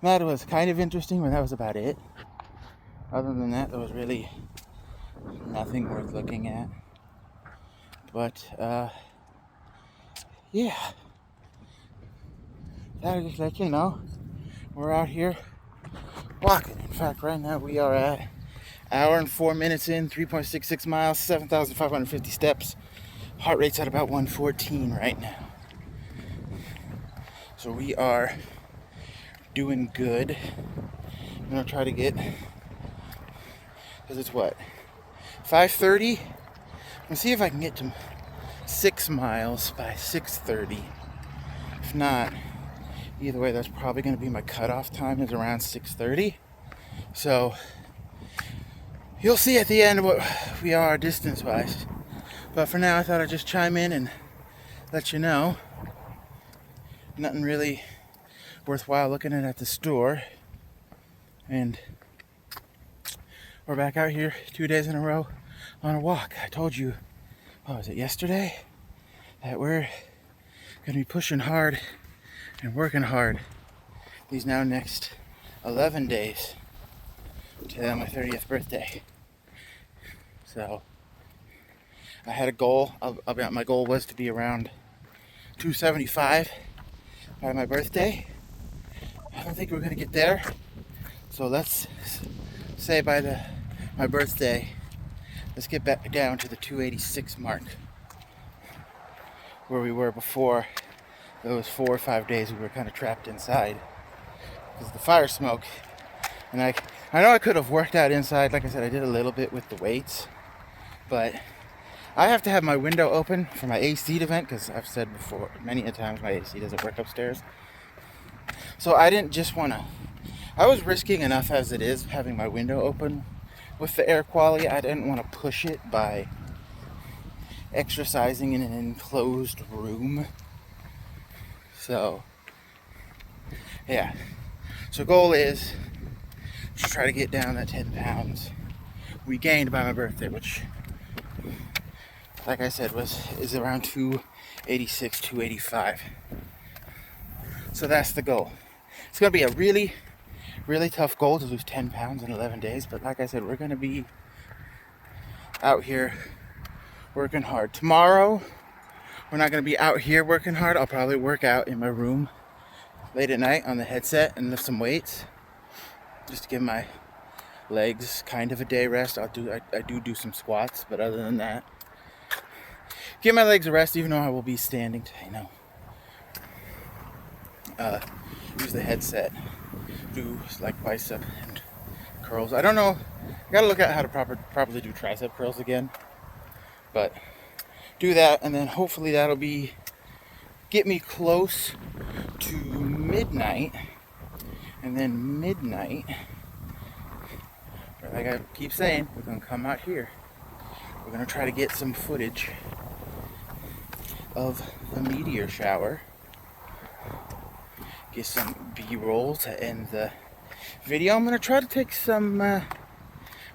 that was kind of interesting, but that was about it. Other than that, there was really nothing worth looking at. But yeah, that'll just let you know we're out here walking. In fact, right now we are at hour and 4 minutes in, 3.66 miles, 7,550 steps. Heart rate's at about 114 right now. So we are doing good. I'm gonna try to get, because it's what, 5:30? I'm gonna see if I can get to 6 miles by 6:30. If not, either way, that's probably gonna be my cutoff time, is around 6:30. So you'll see at the end what we are distance-wise. But for now, I thought I'd just chime in and let you know. Nothing really worthwhile looking at the store. And we're back out here 2 days in a row on a walk. I told you, what was it, yesterday? That we're going to be pushing hard and working hard these now next 11 days to my 30th birthday. So I had a goal. My goal was to be around 275 by my birthday. I don't think we're going to get there. So let's say by my birthday, let's get back down to the 286 mark, where we were before those 4 or 5 days we were kind of trapped inside because of the fire smoke. And I know I could have worked out inside. Like I said, I did a little bit with the weights, but I have to have my window open for my AC to vent, because I've said before many a times my AC doesn't work upstairs. So I didn't just want to, I was risking enough as it is having my window open with the air quality. I didn't want to push it by exercising in an enclosed room. So yeah, so goal is to try to get down that 10 pounds we gained by my birthday, which, like I said, is around 286, 285. So that's the goal. It's going to be a really, really tough goal to lose 10 pounds in 11 days. But like I said, we're going to be out here working hard. Tomorrow, we're not going to be out here working hard. I'll probably work out in my room late at night on the headset and lift some weights just to give my legs kind of a day rest. I do some squats, but other than that, give my legs a rest, even though I will be standing today. Use the headset, do like bicep and curls. I don't know, I gotta look at how to properly do tricep curls again, but do that, and then hopefully that'll get me close to midnight, and then midnight, like I keep saying, we're gonna come out here, we're gonna try to get some footage of the meteor shower, get some B-roll to end the video. I'm gonna try to take some, I'm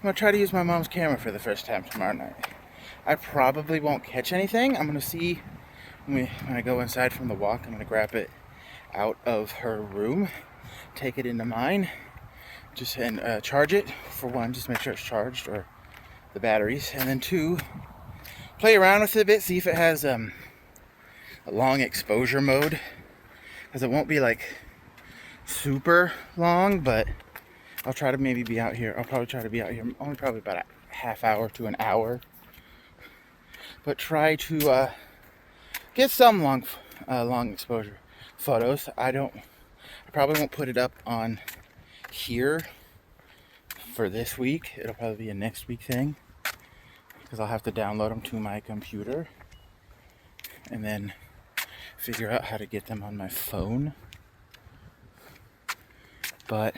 gonna try to use my mom's camera for the first time tomorrow night. I probably won't catch anything. I'm gonna see when I go inside from the walk. I'm gonna grab it out of her room, take it into mine, and charge it. For one, just make sure it's charged, or the batteries, and then two, play around with it a bit, see if it has a long exposure mode, because it won't be like super long, but I'll try to maybe be out here. I'll probably try to be out here only probably about a half hour to an hour, but try to get some long exposure photos. I probably won't put it up on here for this week. It'll probably be a next week thing, because I'll have to download them to my computer and then figure out how to get them on my phone. But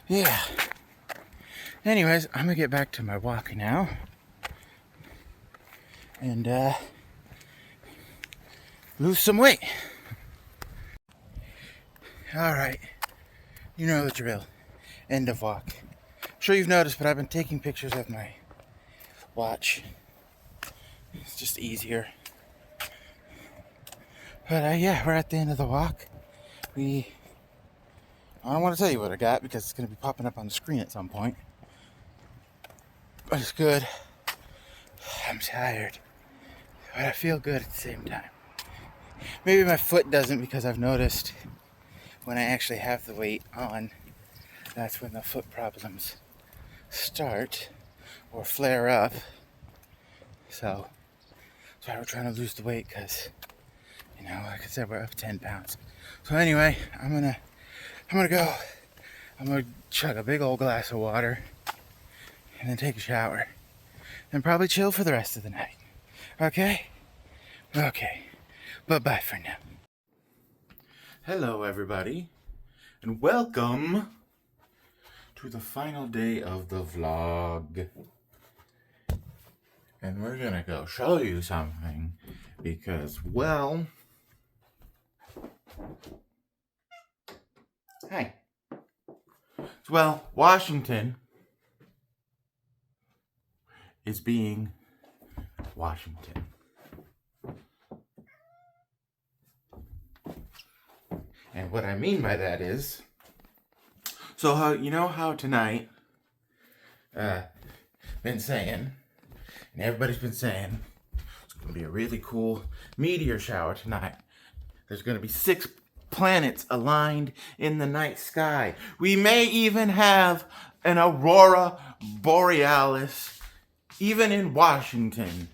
yeah, anyways, I'm gonna get back to my walk now, and lose some weight. Alright, you know the drill. End of walk. I'm sure you've noticed, but I've been taking pictures of my watch. It's just easier. But yeah, we're at the end of the walk. I don't want to tell you what I got, because it's going to be popping up on the screen at some point. But it's good. I'm tired, but I feel good at the same time. Maybe my foot doesn't, because I've noticed when I actually have the weight on, that's when the foot problems start or flare up. So that's why we're trying to lose the weight, because, like I said, we're up 10 pounds. So anyway, I'm gonna chug a big old glass of water, and then take a shower, and probably chill for the rest of the night. Okay? Okay. Bye-bye for now. Hello, everybody, and welcome to the final day of the vlog. And we're gonna go show you something, because, well, hi. Well, Washington is being Washington. And what I mean by that is, so how tonight, been saying, and everybody's been saying, it's going to be a really cool meteor shower tonight. There's going to be 6 planets aligned in the night sky. We may even have an aurora borealis, even in Washington,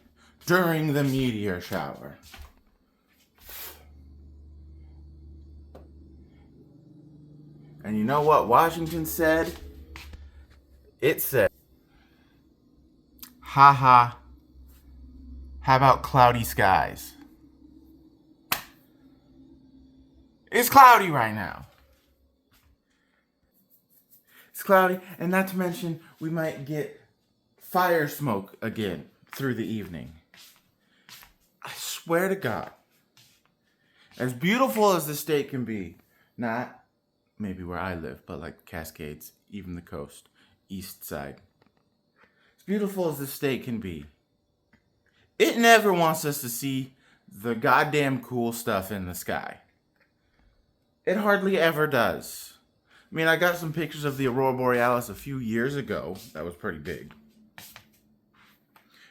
during the meteor shower. And you know what Washington said? It said, haha, how about cloudy skies? It's cloudy right now. It's cloudy, and not to mention, we might get fire smoke again through the evening. I swear to God, as beautiful as the state can be, not maybe where I live, but like Cascades, even the coast, east side. As beautiful as the state can be, it never wants us to see the goddamn cool stuff in the sky. It hardly ever does. I mean, I got some pictures of the aurora borealis a few years ago. That was pretty big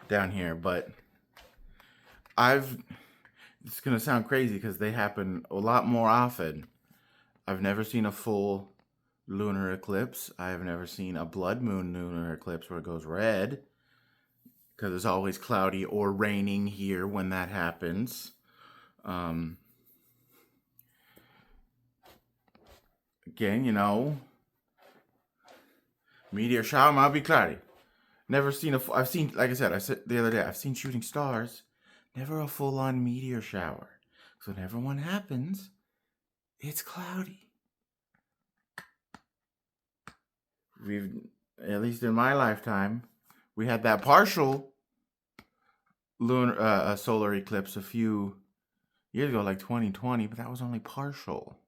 down here, but it's going to sound crazy because they happen a lot more often. I've never seen a full lunar eclipse. I have never seen a blood moon lunar eclipse where it goes red, because it's always cloudy or raining here when that happens. Again, meteor shower might be cloudy. Never seen I've seen, like I said the other day, I've seen shooting stars. Never a full-on meteor shower. So whenever one happens, it's cloudy. At least in my lifetime, we had that partial lunar solar eclipse a few years ago, like 2020, but that was only partial.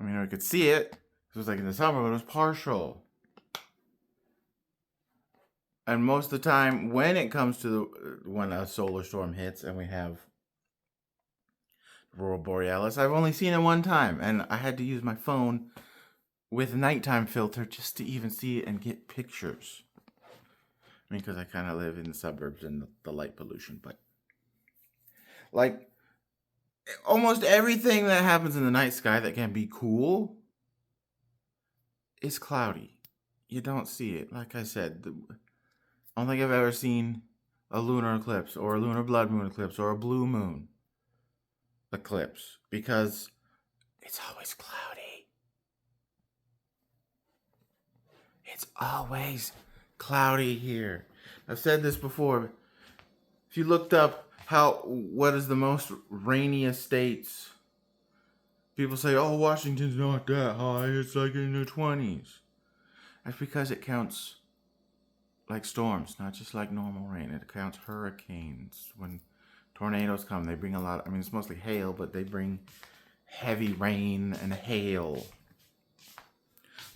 I mean, I could see it. It was like in the summer, but it was partial. And most of the time, when it comes to when a solar storm hits and we have Aurora Borealis, I've only seen it one time, and I had to use my phone with nighttime filter just to even see it and get pictures. I mean, because I kind of live in the suburbs and the light pollution, but like almost everything that happens in the night sky that can be cool is cloudy. You don't see it. Like I said, I don't think I've ever seen a lunar eclipse or a lunar blood moon eclipse or a blue moon eclipse because it's always cloudy. It's always cloudy here. I've said this before. If you looked up what is the most rainiest states, people say, oh, Washington's not that high. It's like in the 20s. That's because it counts like storms, not just like normal rain. It counts hurricanes. When tornadoes come, they bring a lot. I mean, it's mostly hail, but they bring heavy rain and hail.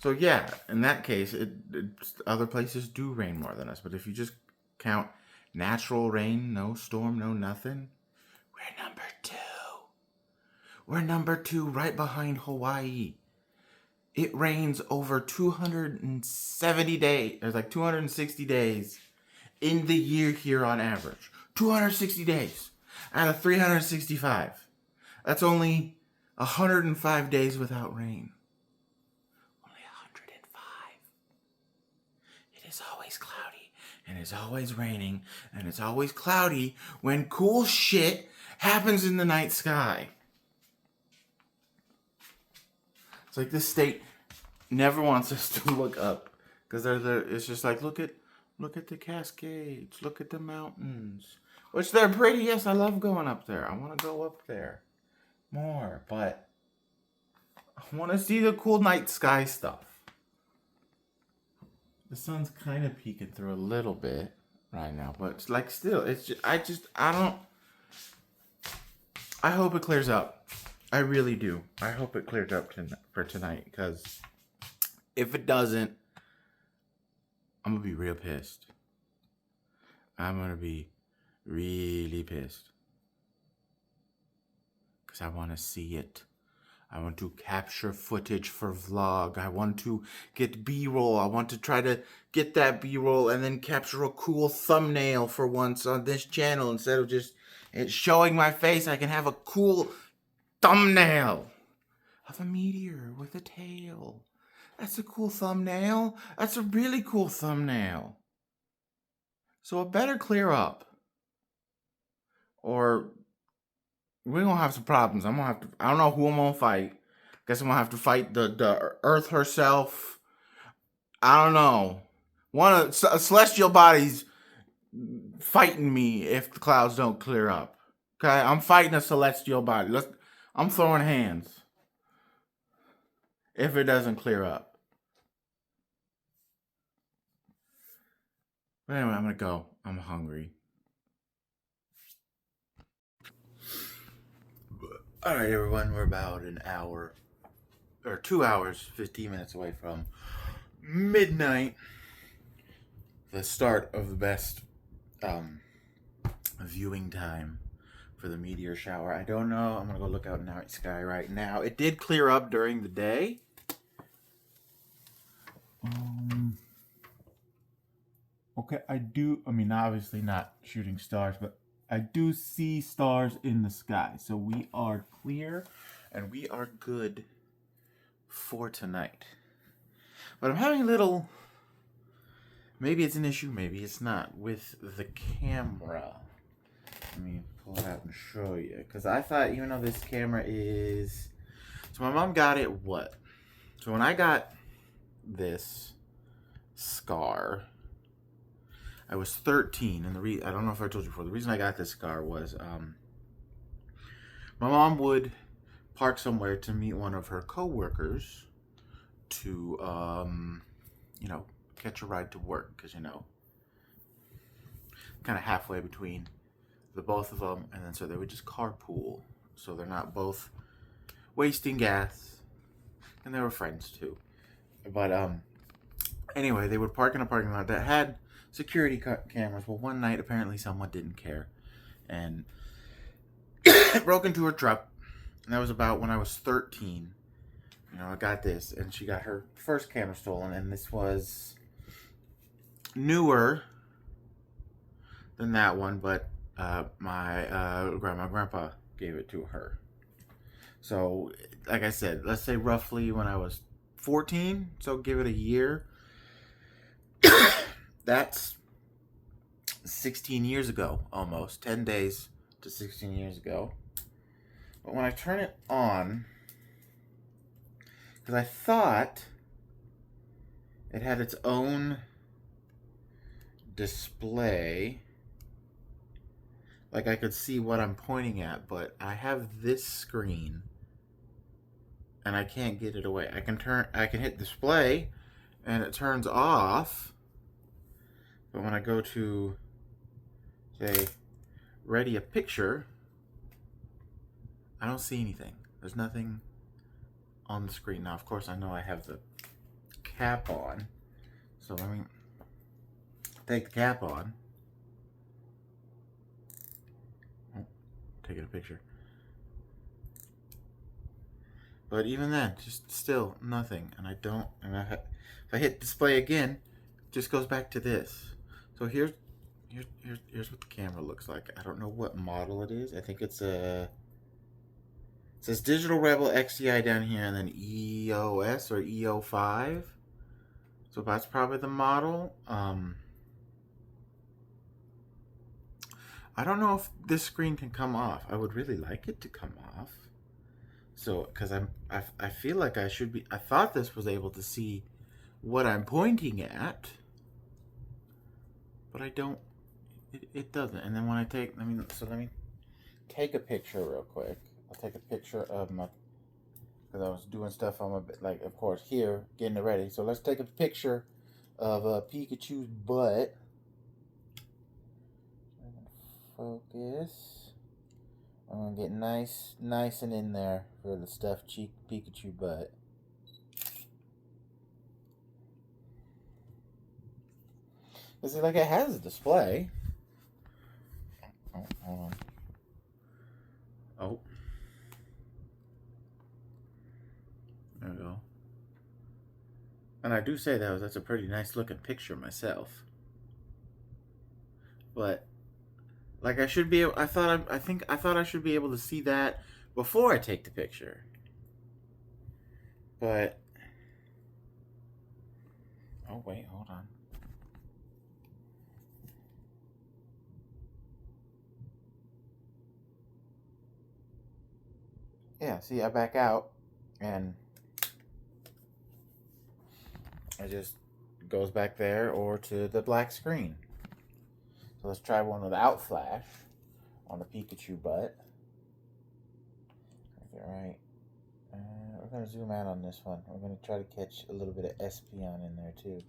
So yeah, in that case, other places do rain more than us. But if you just count natural rain, no storm, no nothing, we're number 2. We're number 2 right behind Hawaii. It rains over 270 days. There's like 260 days in the year here on average. 260 days out of 365. That's only 105 days without rain. Only 105. It is always cloudy, and it's always raining, and it's always cloudy when cool shit happens in the night sky. It's like this state never wants us to look up because it's just like look at the Cascades, look at the mountains, which they're pretty. Yes, I love going up there. I want to go up there more, but I want to see the cool night sky stuff. The sun's kind of peeking through a little bit right now, but it's like still, it's just I don't. I hope it clears up. I really do. I hope it clears up for tonight, because if it doesn't, I'm going to be real pissed. I'm going to be really pissed. Because I want to see it. I want to capture footage for vlog. I want to get B-roll. I want to try to get that B-roll and then capture a cool thumbnail for once on this channel. Instead of just it showing my face, I can have a cool thumbnail of a meteor with a tail. That's a cool thumbnail. That's a really cool thumbnail. So it better clear up, or we're gonna have some problems. I don't know who I'm gonna fight. Guess I'm gonna have to fight the Earth herself. I don't know. One of celestial bodies fighting me if the clouds don't clear up. Okay, I'm fighting a celestial body. I'm throwing hands if it doesn't clear up. But anyway, I'm gonna go. I'm hungry. Alright, everyone, we're about an hour, or 2 hours, 15 minutes away from midnight. The start of the best viewing time for the meteor shower. I don't know. I'm gonna go look out in the night sky right now. It did clear up during the day. Okay, I mean, obviously not shooting stars, but I do see stars in the sky. So we are clear and we are good for tonight. But I'm having a little, maybe it's an issue, maybe it's not, with the camera. Let me pull it out and show you. Because I thought, even though this camera is... So my mom got it what? So when I got this scar, I was 13. And I don't know if I told you before, the reason I got this scar was my mom would park somewhere to meet one of her co-workers to, you know, catch a ride to work. Because, you know, kind of halfway between the both of them. And then so they would just carpool. So they're not both wasting gas. And they were friends too. But anyway, they would park in a parking lot that had security cameras. Well, one night apparently someone didn't care and broke into her truck. And that was about when I was 13. You know, I got this, and she got her first camera stolen, and this was newer than that one, but my grandpa gave it to her. So, like I said, let's say roughly when I was 14, so give it a year. That's 16 years ago, almost. 10 days to 16 years ago. But when I turn it on, because I thought it had its own display, like I could see what I'm pointing at, but I have this screen and I can't get it away. I can hit display and it turns off, but when I go to, say, ready a picture, I don't see anything. There's nothing on the screen. Now, of course, I know I have the cap on. So let me take the cap on. Oh, taking a picture. But even then, just still nothing. And I don't, if I hit display again, it just goes back to this. So here's what the camera looks like. I don't know what model it is. I think it's a... It says Digital Rebel XDI down here, and then EOS or EO5. So that's probably the model. I don't know if this screen can come off. I would really like it to come off. So, because I feel like I should be. I thought this was able to see what I'm pointing at, but I don't. It doesn't. And then when I take, let me take a picture real quick. I'll take a picture of my, because I was doing stuff on my, like, of course, here, getting it ready. So let's take a picture of Pikachu's butt. Focus. I'm going to get nice and in there for the stuffed Pikachu butt. You see, like, it has a display. Oh, hold on. Oh. There we go. And I do say that's a pretty nice looking picture myself. But like I should be able, I thought I should be able to see that before I take the picture. But oh wait, hold on. Yeah, see, I back out and it just goes back there or to the black screen. So let's try one without flash on the Pikachu butt. Right. We're going to zoom out on this one. We're going to try to catch a little bit of Espeon in there too.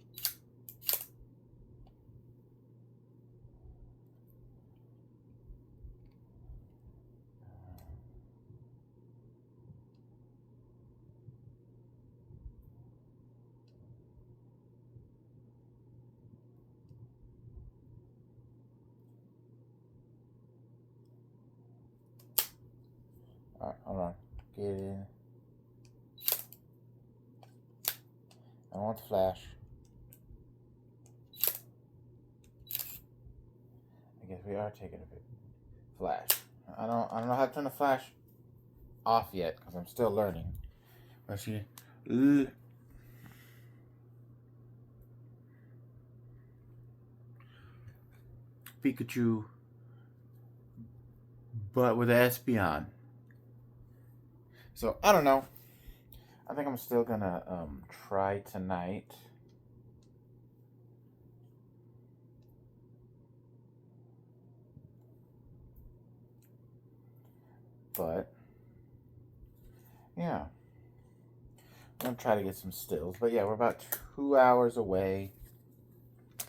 Alright, hold on. Get in. I want the flash. I guess we are taking a bit. flash. I don't know how to turn the flash off yet because I'm still learning. But see, Pikachu, but with Espeon. So I don't know. I think I'm still gonna try tonight. But yeah, I'm gonna try to get some stills. But yeah, we're about 2 hours away.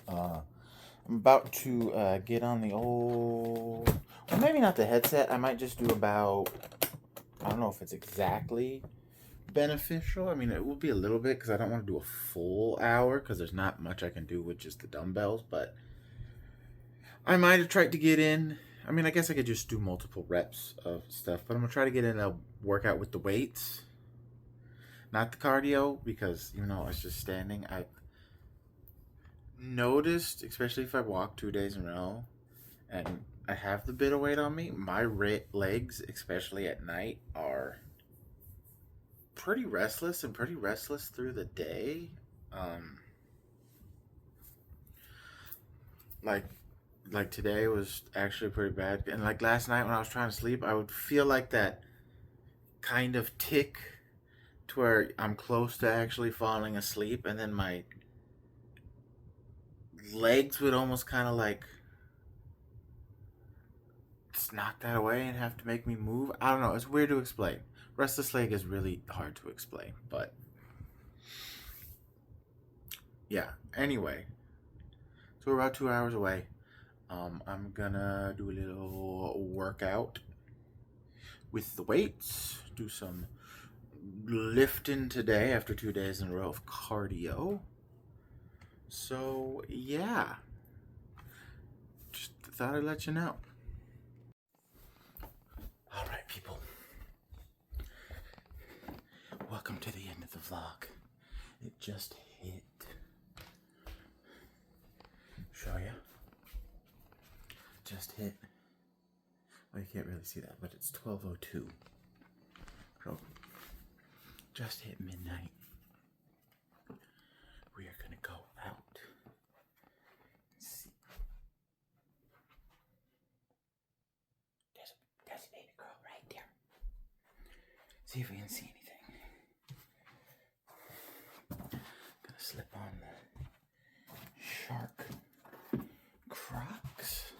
I'm about to get on the old, well, maybe not the headset. I might just do about, I don't know if it's exactly beneficial. I mean, it will be a little bit because I don't want to do a full hour because there's not much I can do with just the dumbbells. But I might have tried to get in. I mean, I guess I could just do multiple reps of stuff, but I'm gonna try to get in a workout with the weights, not the cardio, because it's just standing. I noticed, especially if I walk 2 days in a row, and I have the bit of weight on me, my legs, especially at night, are pretty restless through the day. Like today was actually pretty bad, and like last night when I was trying to sleep, I would feel like that kind of tick to where I'm close to actually falling asleep, and then my legs would almost kind of like just knock that away and have to make me move. I don't know. It's weird to explain. Restless leg is really hard to explain, but yeah. Anyway, so we're about 2 hours away. I'm gonna do a little workout with the weights. Do some lifting today after 2 days in a row of cardio. So yeah, just thought I'd let you know. All right, people. Welcome to the end of the vlog. It just hit. Show ya. Just hit. Well, you can't really see that, but it's 12:02. So, just hit midnight. We are gonna go out. Let's see. There's a baby girl right there. See if we can see anything. Gonna slip on the shark Crocs.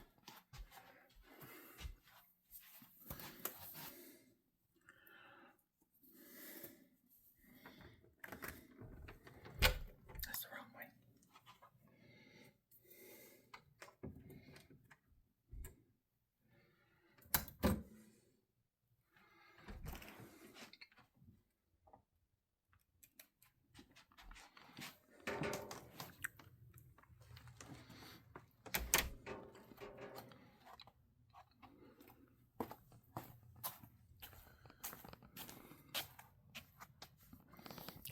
That's the wrong way.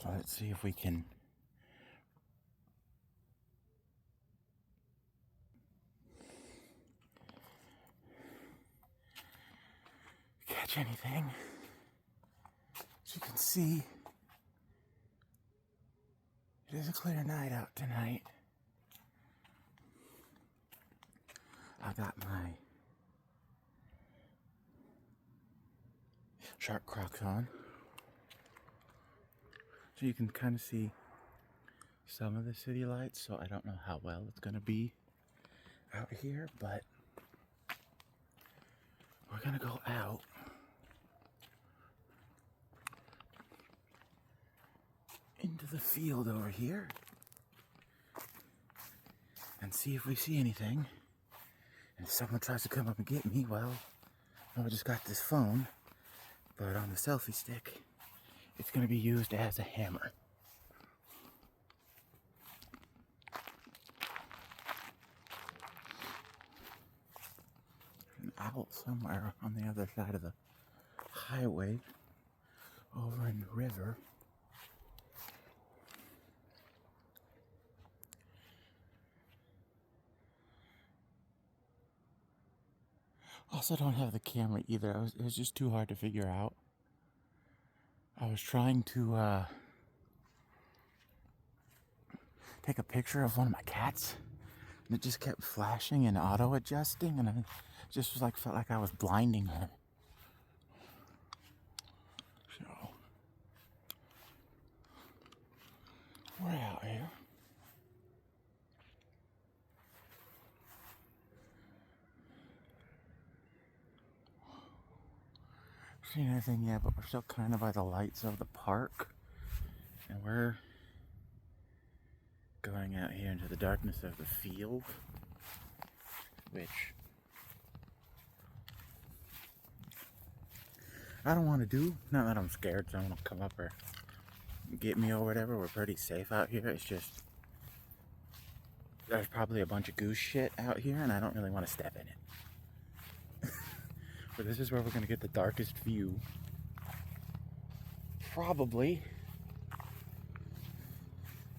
So let's see if we can catch anything. As you can see, it is a clear night out tonight. I got my shark Crocs on, so you can kind of see some of the city lights. So I don't know how well it's gonna be out here, but we're gonna go out into the field over here and see if we see anything. And if someone tries to come up and get me, well, I just got this phone, but on the selfie stick, it's going to be used as a hammer. An owl somewhere on the other side of the highway over in the river. Also, don't have the camera either. It was just too hard to figure out. I was trying to take a picture of one of my cats, and it just kept flashing and auto adjusting, and I just was like felt like I was blinding her. So we're out here. Seen anything yet, but we're still kind of by the lights of the park, and we're going out here into the darkness of the field, which I don't want to do. Not that I'm scared someone will come up or get me or whatever. We're pretty safe out here. It's just there's probably a bunch of goose shit out here, and I don't really want to step in it. But this is where we're going to get the darkest view. Probably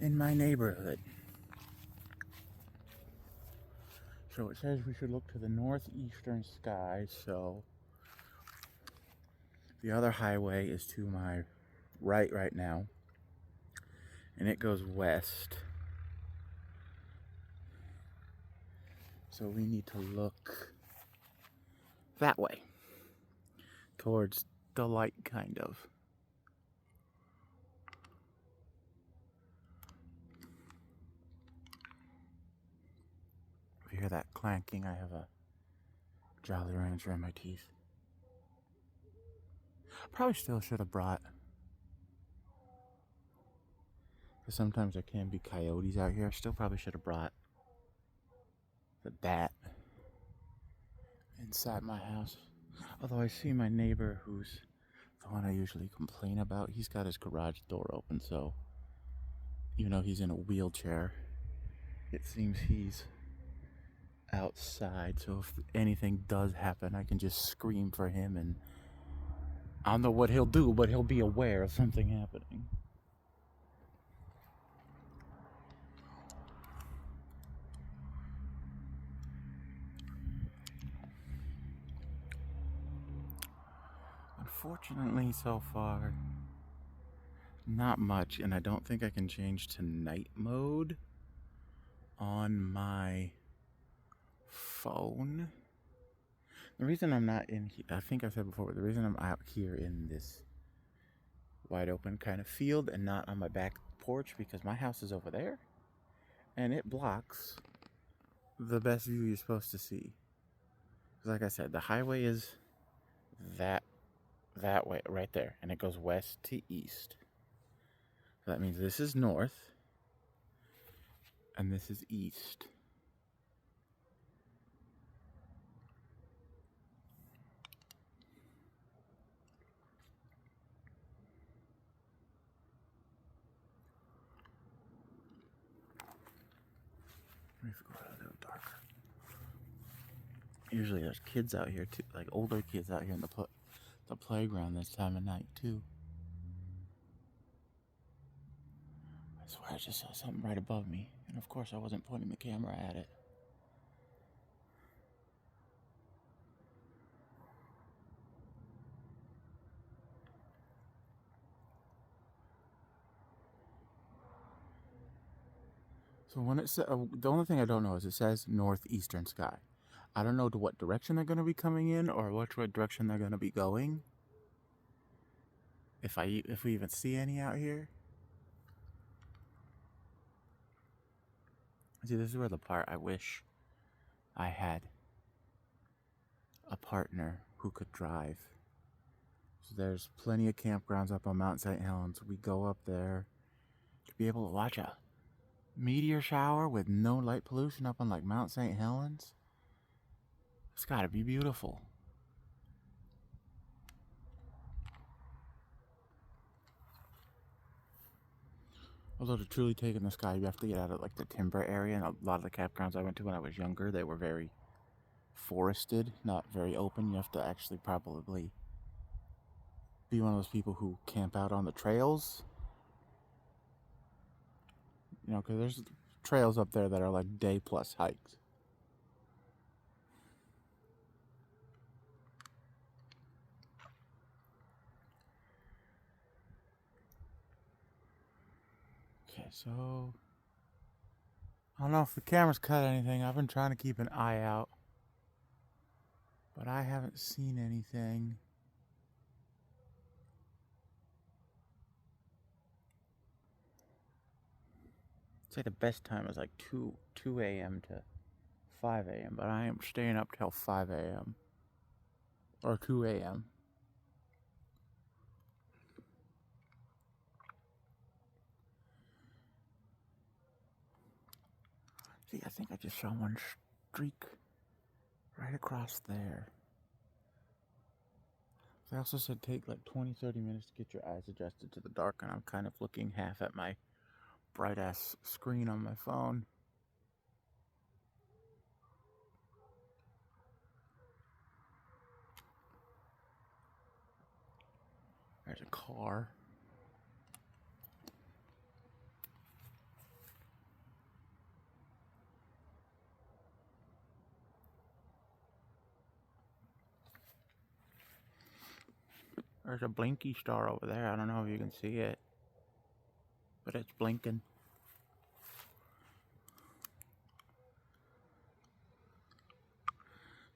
in my neighborhood. So it says we should look to the northeastern sky, so the other highway is to my right now, and it goes west. So we need to look that way, towards the light, kind of. If you hear that clanking, I have a Jolly Rancher in my teeth. Probably still should have brought, because sometimes there can be coyotes out here. Still probably should have brought the bat inside my house. Although I see my neighbor, who's the one I usually complain about, he's got his garage door open, so even though he's in a wheelchair, it seems he's outside. So if anything does happen, I can just scream for him, and I don't know what he'll do, but he'll be aware of something happening. Unfortunately, so far, not much, and I don't think I can change to night mode on my phone. The reason I'm not in here, I think I said before, but the reason I'm out here in this wide open kind of field and not on my back porch, because my house is over there, and it blocks the best view you're supposed to see. Because like I said, the highway is that way, right there, and it goes west to east. So that means this is north, and this is east. Let me go a little darker. Usually there's kids out here too, like older kids out here in the playground this time of night too. I swear I just saw something right above me, and of course I wasn't pointing the camera at it. So when it says, the only thing I don't know is it says northeastern sky. I don't know to what direction they're going to be coming in, or what direction they're going to be going. If we even see any out here. See, this is where the part I wish I had a partner who could drive. So there's plenty of campgrounds up on Mount St. Helens. We go up there to be able to watch a meteor shower with no light pollution up on like Mount St. Helens. It's gotta be beautiful. Although to truly take in the sky, you have to get out of like the timber area, and a lot of the campgrounds I went to when I was younger, they were very forested, not very open. You have to actually probably be one of those people who camp out on the trails. You know, because there's trails up there that are like day plus hikes. So I don't know if the camera's cut anything. I've been trying to keep an eye out, but I haven't seen anything. I'd say the best time is like 2 a.m. to 5 a.m., but I am staying up till 5 a.m. or 2 a.m. See, I think I just saw one streak right across there. They also said take like 20-30 minutes to get your eyes adjusted to the dark, and I'm kind of looking half at my bright ass screen on my phone. There's a car. There's a blinky star over there. I don't know if you can see it, but it's blinking.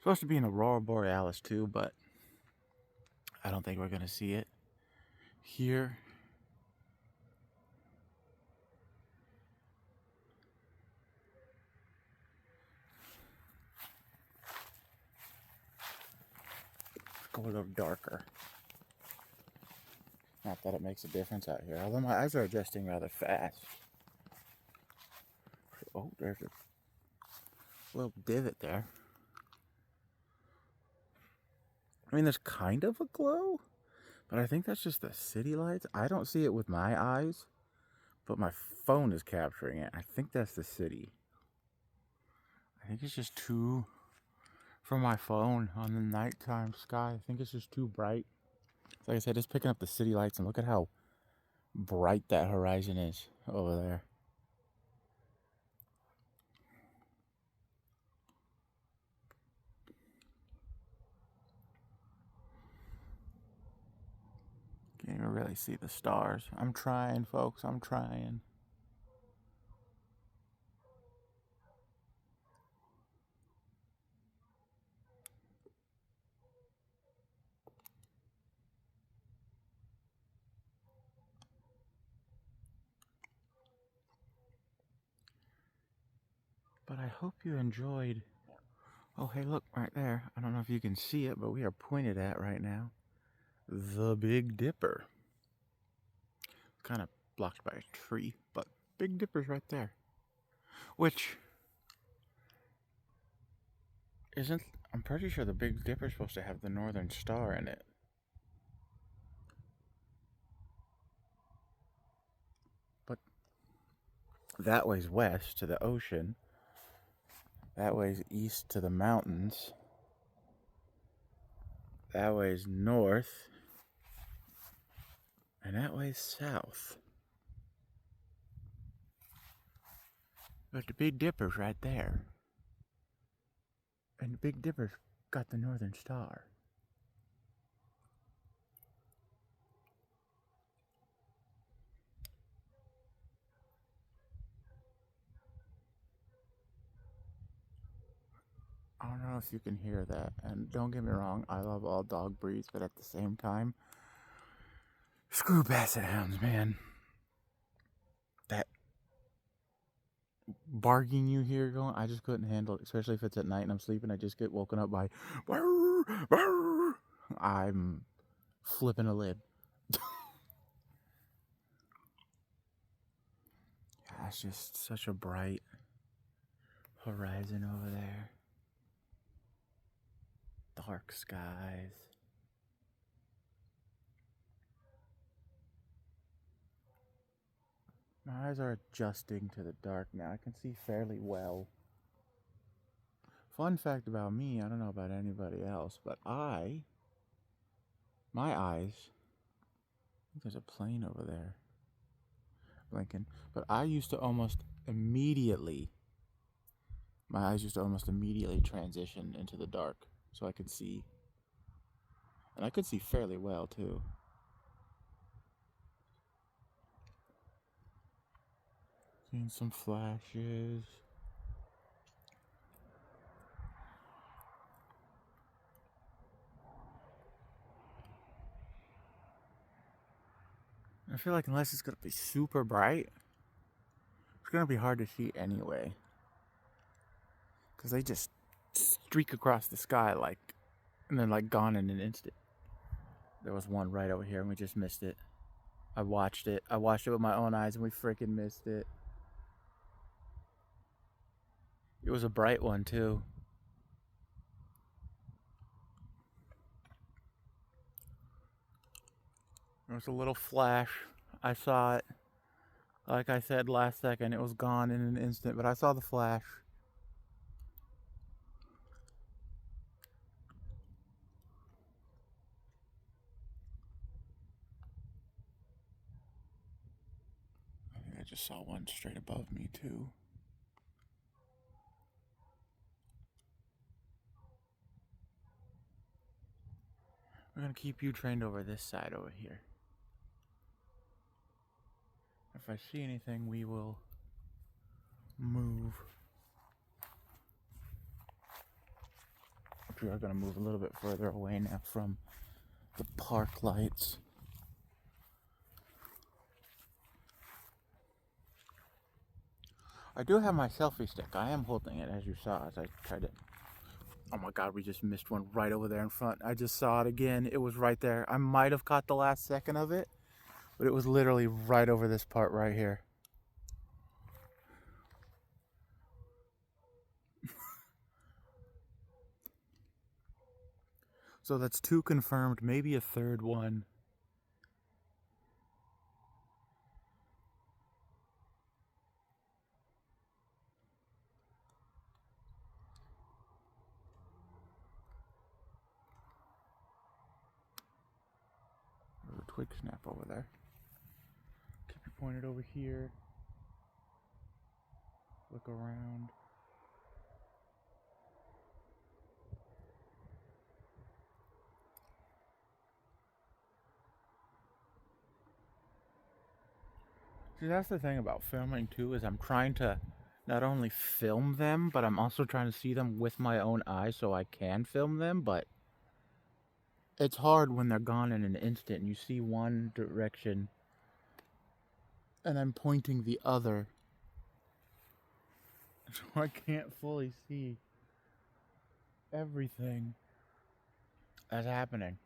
Supposed to be an aurora borealis too, but I don't think we're gonna see it here. Let's go a little darker. Not that it makes a difference out here, although my eyes are adjusting rather fast. Oh, there's a little divot there. I mean, there's kind of a glow, but I think that's just the city lights. I don't see it with my eyes, but my phone is capturing it. I think that's the city. I think it's just too, from my phone on the nighttime sky, I think it's just too bright. Like I said, it's picking up the city lights, and look at how bright that horizon is over there. Can't even really see the stars. I'm trying, folks. I'm trying. But I hope you enjoyed. Oh, hey, look, right there. I don't know if you can see it, but we are pointed at right now the Big Dipper. It's kind of blocked by a tree, but Big Dipper's right there. Which isn't, I'm pretty sure the Big Dipper's supposed to have the Northern Star in it. But that way's west to the ocean. That way's east to the mountains. That way's north. And that way's south. But the Big Dipper's right there. And the Big Dipper's got the Northern Star. I don't know if you can hear that. And don't get me wrong, I love all dog breeds, but at the same time, screw basset hounds, man. That barking you hear going, I just couldn't handle it, especially if it's at night and I'm sleeping. I just get woken up by barrr, barrr. I'm flipping a lid. That's just such a bright horizon over there. Dark skies. My eyes are adjusting to the dark now. I can see fairly well. Fun fact about me, I don't know about anybody else, but my eyes, I think there's a plane over there blinking, but I used to almost immediately, my eyes used to almost immediately transition into the dark so I could see. And I could see fairly well too. Seen some flashes. I feel like unless it's gonna be super bright, it's gonna be hard to see anyway. Because they just streak across the sky like, and then like gone in an instant. There was one right over here and we just missed it. I watched it with my own eyes and we freaking missed it. It was a bright one too. There was a little flash. I saw it. Like I said last second, it was gone in an instant, but I saw the flash. I think I just saw one straight above me too. We're gonna keep you trained over this side over here. If I see anything, we will move. We are gonna move a little bit further away now from the park lights. I do have my selfie stick. I am holding it, as you saw, as I tried to. Oh my god, we just missed one right over there in front. I just saw it again. It was right there. I might have caught the last second of it, but it was literally right over this part right here. So that's 2 confirmed, maybe a third one. There's a twig snap over there. Keep you pointed over here. Look around. See, that's the thing about filming too, is I'm trying to not only film them, but I'm also trying to see them with my own eyes so I can film them, but it's hard when they're gone in an instant and you see one direction and I'm pointing the other. So I can't fully see everything that's happening.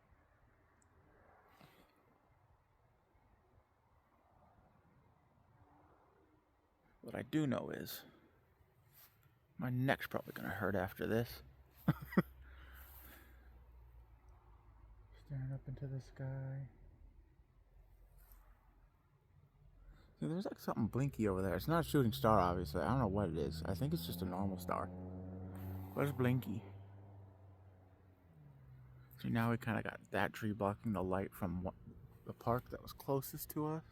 What I do know is my neck's probably gonna hurt after this. Staring up into the sky. See, there's like something blinky over there. It's not a shooting star, obviously. I don't know what it is. I think it's just a normal star. But it's blinky. See, now we kind of got that tree blocking the light from the park that was closest to us.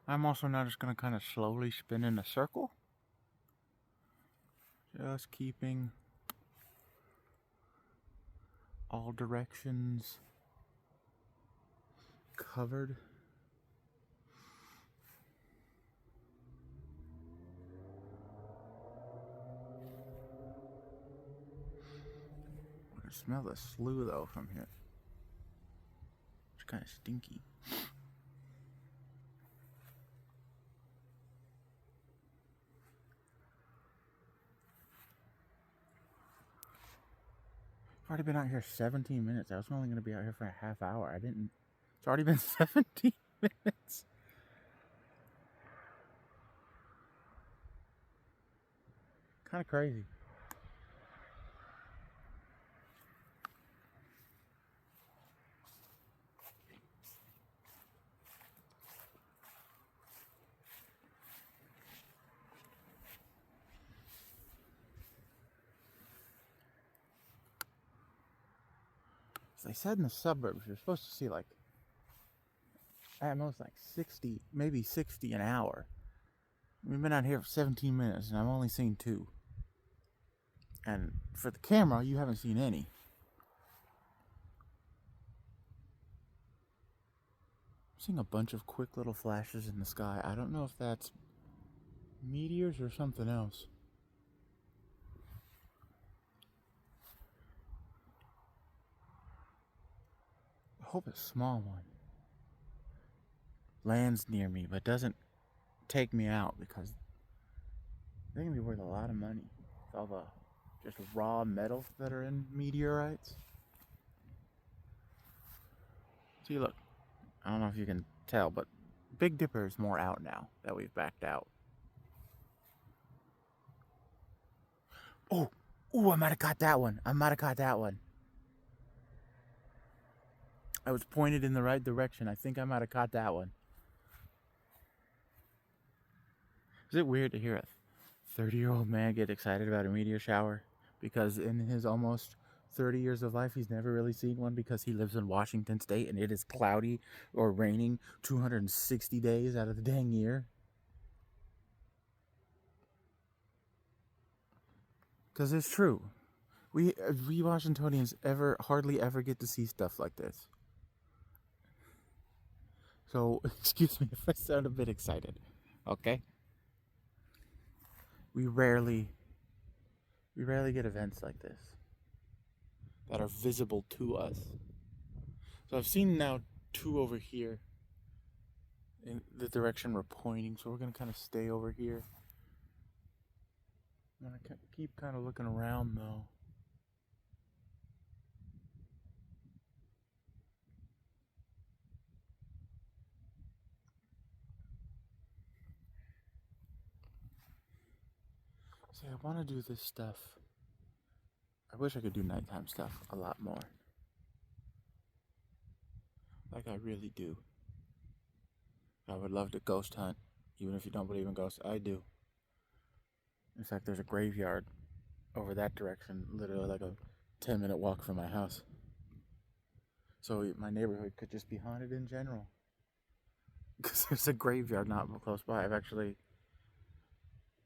I'm also now just going to kind of slowly spin in a circle. Just keeping all directions covered. I can smell the slough though from here. It's kind of stinky. I've already been out here 17 minutes. I was only going to be out here for a half hour. It's already been 17 minutes. Kind of crazy. As they said in the suburbs, you're supposed to see like at most like 60, maybe 60 an hour. We've been out here for 17 minutes and I've only seen 2. And for the camera, you haven't seen any. seeing a bunch of quick little flashes in the sky. I don't know if that's meteors or something else. I hope a small one lands near me but doesn't take me out, because they're gonna be worth a lot of money. All the just raw metals that are in meteorites. See, look, I don't know if you can tell, but Big Dipper is more out now that we've backed out. Oh, I might have caught that one. I was pointed in the right direction. I think I might have caught that one. Is it weird to hear a 30-year-old man get excited about a meteor shower? Because in his almost 30 years of life, he's never really seen one, because he lives in Washington State and it is cloudy or raining 260 days out of the dang year. Because it's true. We Washingtonians hardly ever get to see stuff like this. So, excuse me if I sound a bit excited, okay? We rarely get events like this that are visible to us. So I've seen now 2 over here in the direction we're pointing, so we're going to kind of stay over here. I'm going to keep kind of looking around, though. See, I want to do this stuff. I wish I could do nighttime stuff a lot more. Like, I really do. I would love to ghost hunt, even if you don't believe in ghosts. I do. In fact, there's a graveyard over that direction, literally like a 10-minute walk from my house. So my neighborhood could just be haunted in general, because there's a graveyard not close by. I've actually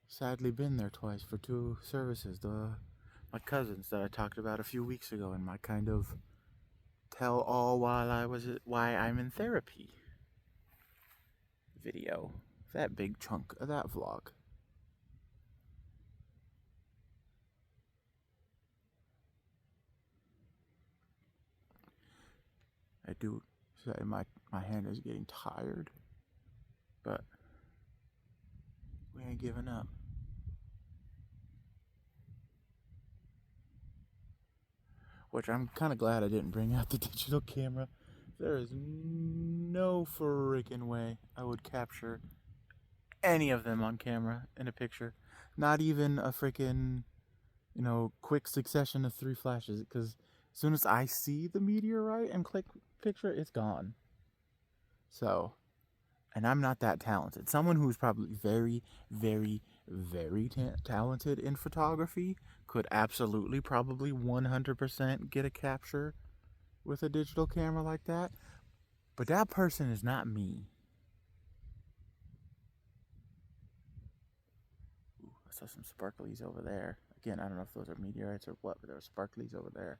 sadly been there twice for 2 services. My cousins that I talked about a few weeks ago in my kind of tell all why I'm in therapy video. That big chunk of that vlog. I do say my hand is getting tired, but we ain't giving up. Which I'm kind of glad I didn't bring out the digital camera. There is no freaking way I would capture any of them on camera in a picture. Not even a freaking, quick succession of 3 flashes. Because as soon as I see the meteorite and click picture, it's gone. So, and I'm not that talented. Someone who's probably very, very, very talented in photography could absolutely, probably 100% get a capture with a digital camera like that. But that person is not me. Ooh, I saw some sparklies over there. Again, I don't know if those are meteorites or what, but there were sparklies over there.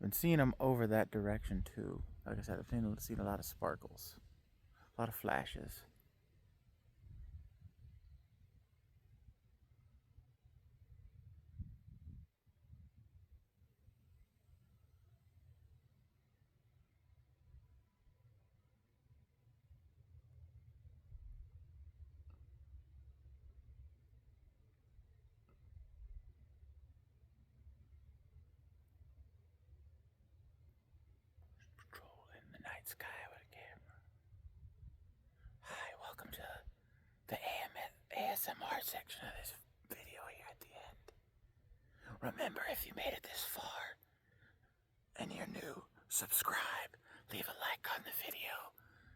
Been seeing them over that direction too. Like I said, I've seen a lot of sparkles. A lot of flashes. Patrolling the night sky with a camera. Hi, welcome to the ASMR section of this video here at the end. Remember, if you made it this far and you're new, subscribe, leave a like on the video,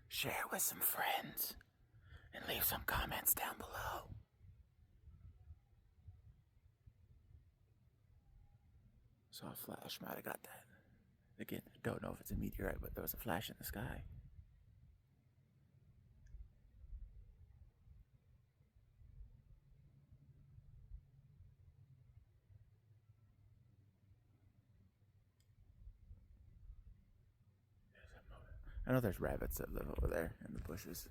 share with some friends, and leave some comments down below. Saw a flash, might have got that. Again, don't know if it's a meteorite, but there was a flash in the sky. I know there's rabbits that live over there in the bushes.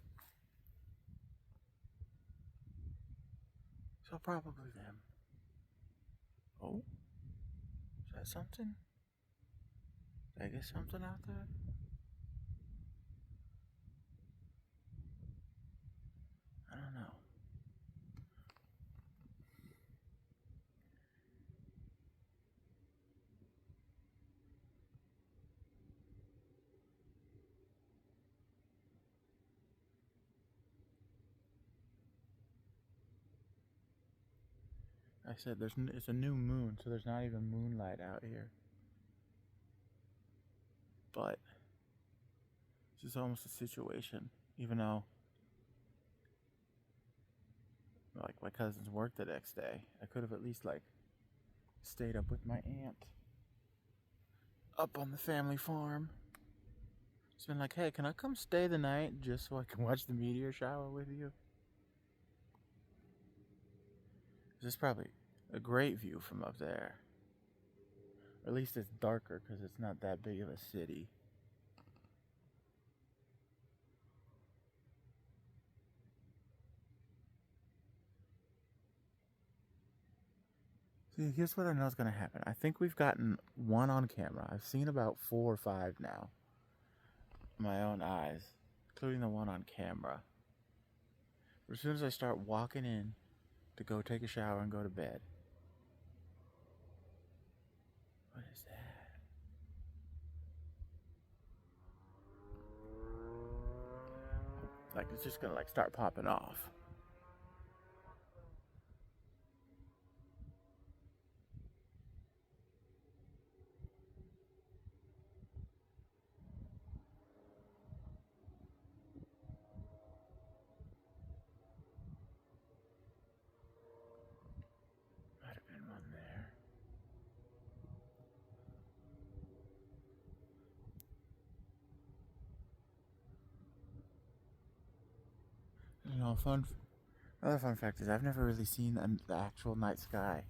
So probably them. Oh, is that something? Did I get something out there? I don't know. I said it's a new moon, so there's not even moonlight out here. But this is almost a situation, even though like my cousins work the next day. I could have at least like stayed up with my aunt up on the family farm. It's been like, hey, can I come stay the night just so I can watch the meteor shower with you? This is probably a great view from up there. Or at least it's darker because it's not that big of a city. See, here's what I know is going to happen. I think we've gotten one on camera. I've seen about 4 or 5 now. My own eyes, including the one on camera. But as soon as I start walking in to go take a shower and go to bed. What is that? Like it's just going to like start popping off. Might have been one there. You know, another fun fact is I've never really seen the actual night sky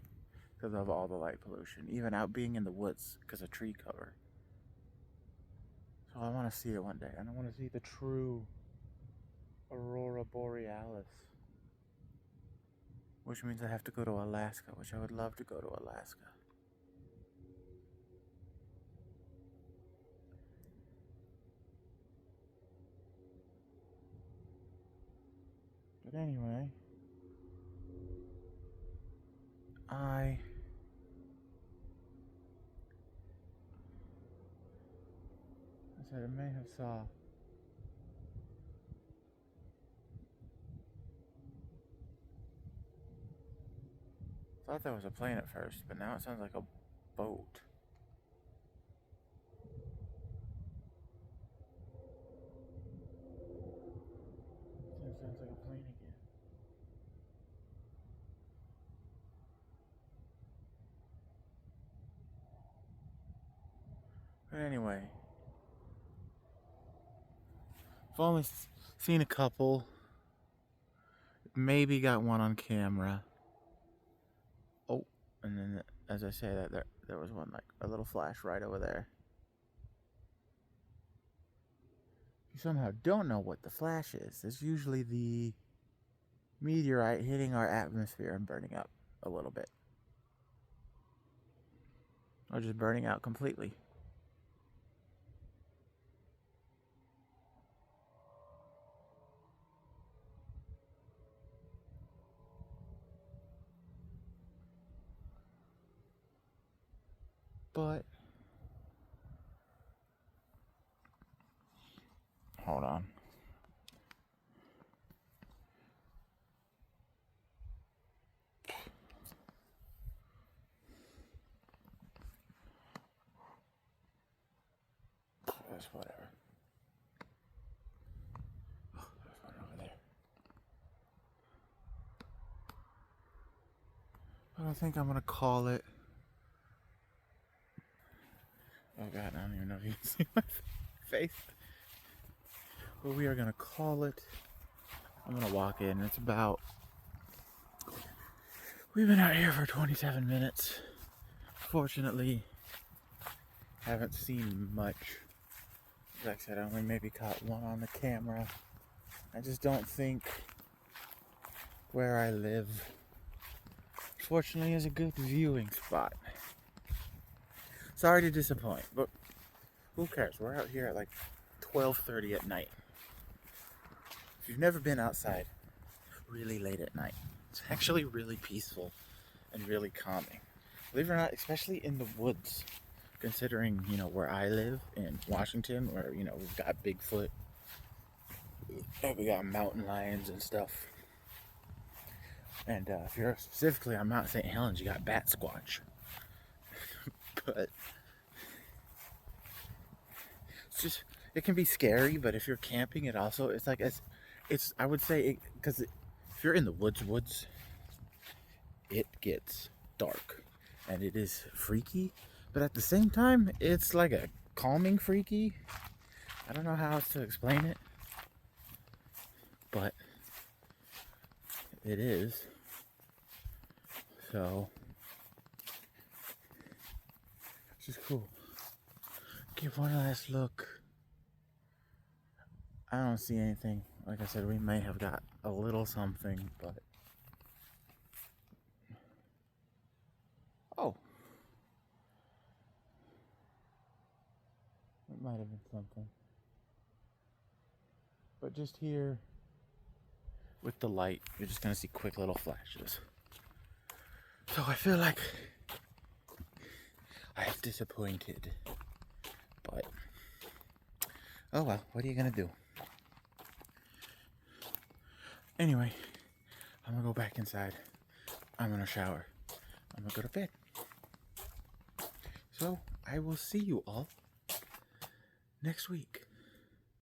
because of all the light pollution, even out being in the woods because of tree cover. So I want to see it one day, and I want to see the true aurora borealis, which means I have to go to Alaska, which I would love to go to Alaska. But anyway, I said I may have thought that was a plane at first, but now it sounds like a boat. It sounds like a plane again. But anyway, I've only seen a couple. Maybe got one on camera. Oh, and then as I say that, there was one like a little flash right over there. If you somehow don't know what the flash is, it's usually the meteorite hitting our atmosphere and burning up a little bit. Or just burning out completely. But hold on. That's whatever. Oh, there's one over there. But I think I'm gonna call it. Oh God, I don't even know if you can see my face. But we are gonna call it. I'm gonna walk in. It's about. We've been out here for 27 minutes. Fortunately, haven't seen much like I said, I only maybe caught one on the camera. I just don't think where I live, fortunately, is a good viewing spot. Sorry to disappoint, but who cares? We're out here at like 12:30 at night. If you've never been outside really late at night, it's actually really peaceful and really calming. Believe it or not, especially in the woods, considering, where I live in Washington, where, we've got Bigfoot, and we got mountain lions and stuff. And if you're specifically on Mount St. Helens, you got Bat Squatch. But it can be scary, but if you're camping, I would say, because if you're in the woods, it gets dark and it is freaky, but at the same time, it's like a calming freaky. I don't know how else to explain it, but it is. So it's just cool. Give one last look. I don't see anything. Like I said, we may have got a little something, but oh, it might have been something. But just here with the light, you're just gonna see quick little flashes. So I feel like I have disappointed, but oh well, what are you gonna do? Anyway, I'm gonna go back inside. I'm gonna shower. I'm gonna go to bed. So I will see you all next week.